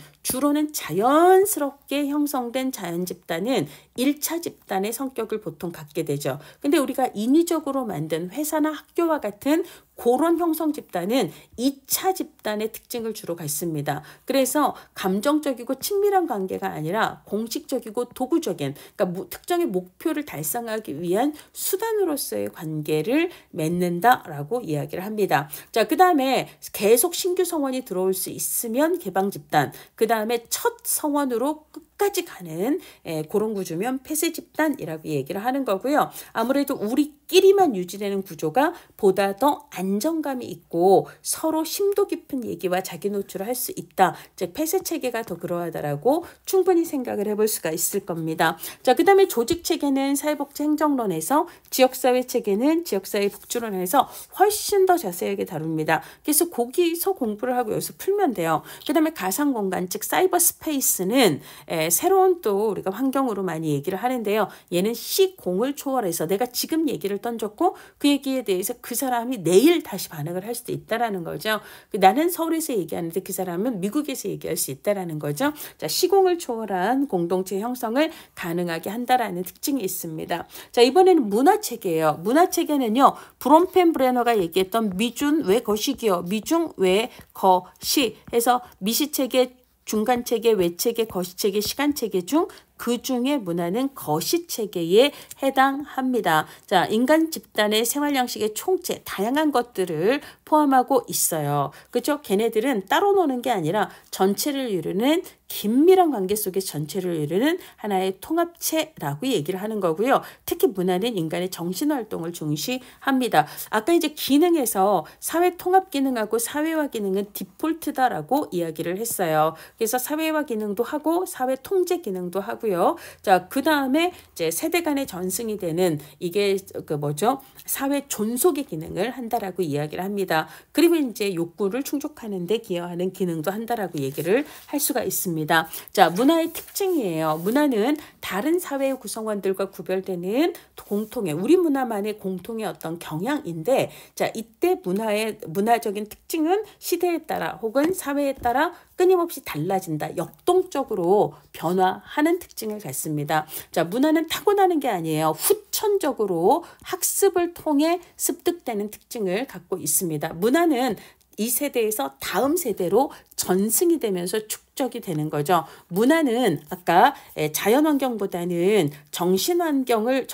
자연스럽게 형성된 자연 집단은 1차 집단의 성격을 보통 갖게 되죠. 근데 우리가 인위적으로 만든 회사나 학교와 같은 그런 형성 집단은 2차 집단의 특징을 주로 갖습니다. 그래서 감정적이고 친밀한 관계가 아니라 공식적이고 도구적인, 그러니까 특정의 목표를 달성하기 위한 수단으로서의 관계를 맺는다라고 이야기를 합니다. 자, 그 다음에 계속 신규 성원이 들어올 수 있으면 개방 집단, 그 다음에 첫 성원으로 끝까지 가는 그런 구조면 폐쇄 집단이라고 얘기를 하는 거고요. 아무래도 우리끼리만 유지되는 구조가 보다 더 안정감이 있고 서로 심도 깊은 얘기와 자기 노출을 할 수 있다. 즉 폐쇄 체계가 더 그러하다라고 충분히 생각을 해볼 수가 있을 겁니다. 자, 그 다음에 조직 체계는 사회복지 행정론에서, 지역사회 체계는 지역사회 복지론에서 훨씬 더 자세하게 다룹니다. 그래서 거기서 공부를 하고 여기서 풀면 돼요. 그 다음에 가상공간, 즉 사이버 스페이스는 새로운 또 우리가 환경으로 많이 얘기를 하는데요. 얘는 시공을 초월해서 내가 지금 얘기를 던졌고 그 얘기에 대해서 그 사람이 내일 다시 반응을 할 수도 있다라는 거죠. 나는 서울에서 얘기하는데 그 사람은 미국에서 얘기할 수 있다라는 거죠. 자, 시공을 초월한 공동체 형성을 가능하게 한다라는 특징이 있습니다. 자, 이번에는 문화체계예요. 문화체계는요, 브롬펜브레너가 얘기했던 미준 외 거시기요, 미중 외 거시 해서 미시체계, 중간체계, 외체계, 거시체계, 시간체계 중 그 중에 문화는 거시체계에 해당합니다. 자, 인간 집단의 생활 양식의 총체, 다양한 것들을 포함하고 있어요. 그렇죠? 걔네들은 따로 노는 게 아니라 전체를 이루는 긴밀한 관계 속에 전체를 이루는 하나의 통합체라고 얘기를 하는 거고요. 특히 문화는 인간의 정신활동을 중시합니다. 아까 이제 기능에서 사회 통합 기능하고 사회화 기능은 디폴트다라고 이야기를 했어요. 그래서 사회화 기능도 하고 사회 통제 기능도 하고요. 자, 그 다음에 이제 세대 간의 전승이 되는 이게 사회 존속의 기능을 한다라고 이야기를 합니다. 그리고 이제 욕구를 충족하는 데 기여하는 기능도 한다라고 얘기를 할 수가 있습니다. 자, 문화의 특징이에요. 문화는 다른 사회의 구성원들과 구별되는 공통의, 우리 문화만의 공통의 어떤 경향인데, 자, 이때 문화적인 특징은 시대에 따라 혹은 사회에 따라 끊임없이 달라진다. 역동적으로 변화하는 특징을 갖습니다. 자, 문화는 타고나는 게 아니에요. 후천적으로 학습을 통해 습득되는 특징을 갖고 있습니다. 문화는 이 세대에서 다음 세대로 전승이 되면서 축적이 되는 거죠. 문화는 아까 자연환경보다는 정신활동을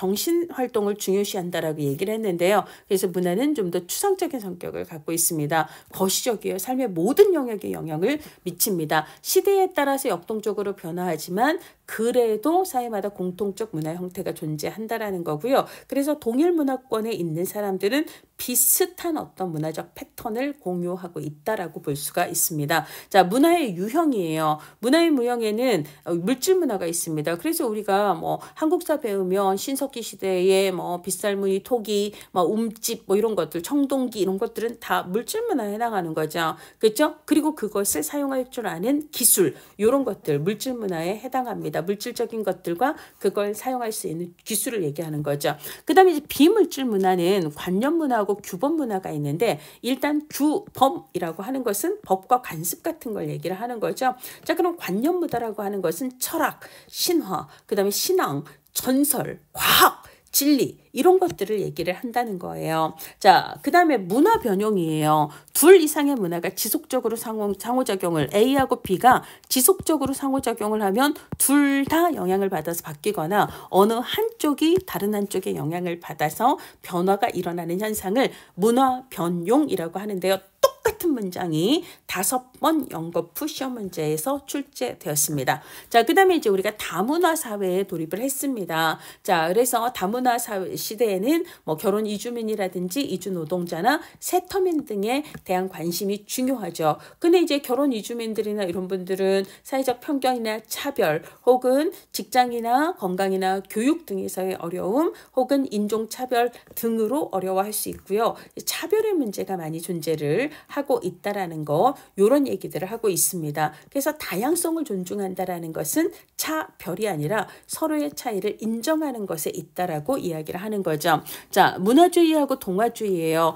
중요시한다라고 얘기를 했는데요. 그래서 문화는 좀 더 추상적인 성격을 갖고 있습니다. 거시적이에요. 삶의 모든 영역에 영향을 미칩니다. 시대에 따라서 역동적으로 변화하지만 그래도 사회마다 공통적 문화 형태가 존재한다라는 거고요. 그래서 동일 문화권에 있는 사람들은 비슷한 어떤 문화적 패턴을 공유하고 있다라고 볼 수가 있습니다. 자, 문화의 유형이에요. 문화의 유형에는 물질 문화가 있습니다. 그래서 우리가 한국사 배우면 신석기 시대에 빗살무늬, 토기, 움집 이런 것들, 청동기 이런 것들은 다 물질 문화에 해당하는 거죠. 그렇죠? 그리고 그것을 사용할 줄 아는 기술, 이런 것들 물질 문화에 해당합니다. 물질적인 것들과 그걸 사용할 수 있는 기술을 얘기하는 거죠. 그 다음에 이제 비물질 문화는 관념 문화하고 규범 문화가 있는데, 일단 규범이라고 하는 것은 법과 관습 같은 걸 얘기를 하는 거죠. 자, 그럼 관념 문화라고 하는 것은 철학, 신화, 그 다음에 신앙, 전설, 과학, 진리 이런 것들을 얘기를 한다는 거예요. 자, 그 다음에 문화 변형이에요. 둘 이상의 문화가 지속적으로 상호작용을 A하고 B가 지속적으로 상호작용을 하면 둘 다 영향을 받아서 바뀌거나 어느 한쪽이 다른 한쪽에 영향을 받아서 변화가 일어나는 현상을 문화 변용이라고 하는데요. 똑같은 문장이 5번 영거푸 시험 문제에서 출제되었습니다. 자, 그 다음에 이제 우리가 다문화 사회에 돌입을 했습니다. 자, 그래서 다문화 사회 시대에는 뭐 결혼 이주민이라든지 이주 노동자나 세터민 등에 대한 관심이 중요하죠. 근데 이제 결혼 이주민들이나 이런 분들은 사회적 편견이나 차별 혹은 직장이나 건강이나 교육 등에서의 어려움 혹은 인종차별 등으로 어려워할 수 있고요. 차별의 문제가 많이 존재를 하고 있다라는 거, 이런 얘기들을 하고 있습니다. 그래서 다양성을 존중한다라는 것은 차별이 아니라 서로의 차이를 인정하는 것에 있다라고 이야기를 하는 거죠. 자, 문화주의하고 동화주의예요.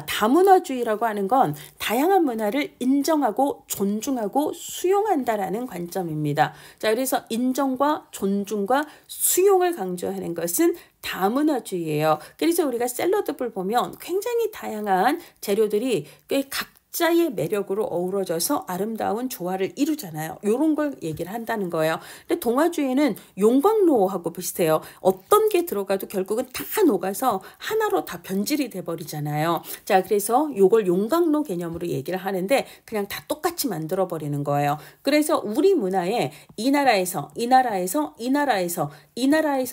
다문화주의라고 하는 건 다양한 문화를 인정하고 존중하고 수용한다라는 관점입니다. 자, 그래서 인정과 존중과 수용을 강조하는 것은 다문화주의예요. 그래서 우리가 샐러드볼 보면 굉장히 다양한 재료들이 꽤 각자의 매력으로 어우러져서 아름다운 조화를 이루잖아요. 이런 걸 얘기를 한다는 거예요. 근데 동화주의는 용광로하고 비슷해요. 어떤 게 들어가도 결국은 다 녹아서 하나로 다 변질이 돼버리잖아요. 자, 그래서 이걸 용광로 개념으로 얘기를 하는데 그냥 다 똑같이 만들어버리는 거예요. 그래서 우리 문화에 이 나라에서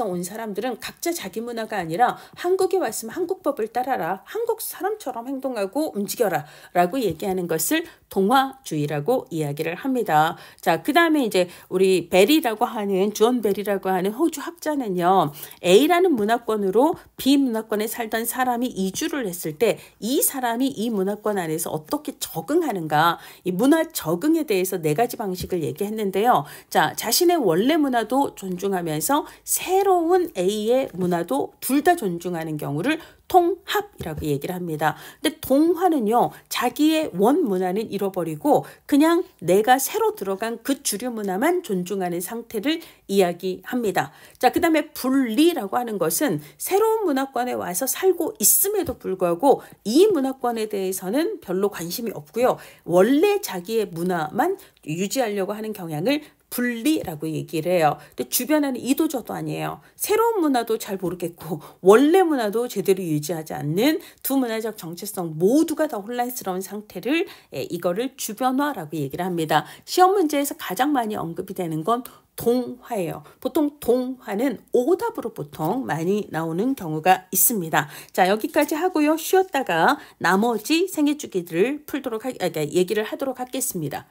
온 사람들은 각자 자기 문화가 아니라 한국에 왔으면 한국법을 따라라. 한국 사람처럼 행동하고 움직여라. 라고 얘기하는 것을 동화주의라고 이야기를 합니다. 자, 그 다음에 이제 우리 베리라고 하는 존 베리라고 하는 호주 학자는요. A라는 문화권으로 B 문화권에 살던 사람이 이주를 했을 때 이 사람이 이 문화권 안에서 어떻게 적응하는가, 이 문화 적응에 대해서 4가지 방식을 얘기했는데요. 자, 자신의 원래 문화도 존중하면서 새로운 A의 문화도 둘 다 존중하는 경우를 통합이라고 얘기를 합니다. 근데 동화는요, 자기의 원 문화는 잃어버리고 그냥 내가 새로 들어간 그 주류 문화만 존중하는 상태를 이야기합니다. 자, 그 다음에 분리라고 하는 것은 새로운 문화권에 와서 살고 있음에도 불구하고 이 문화권에 대해서는 별로 관심이 없고요. 원래 자기의 문화만 유지하려고 하는 경향을 분리라고 얘기를 해요. 근데 주변에는 이도저도 아니에요. 새로운 문화도 잘 모르겠고 원래 문화도 제대로 유지하지 않는 두 문화적 정체성 모두가 다 혼란스러운 상태를 이거를 주변화라고 얘기를 합니다. 시험 문제에서 가장 많이 언급이 되는 건 동화예요. 보통 동화는 오답으로 보통 많이 나오는 경우가 있습니다. 자, 여기까지 하고요. 쉬었다가 나머지 생애주기들을 얘기를 하도록 하겠습니다.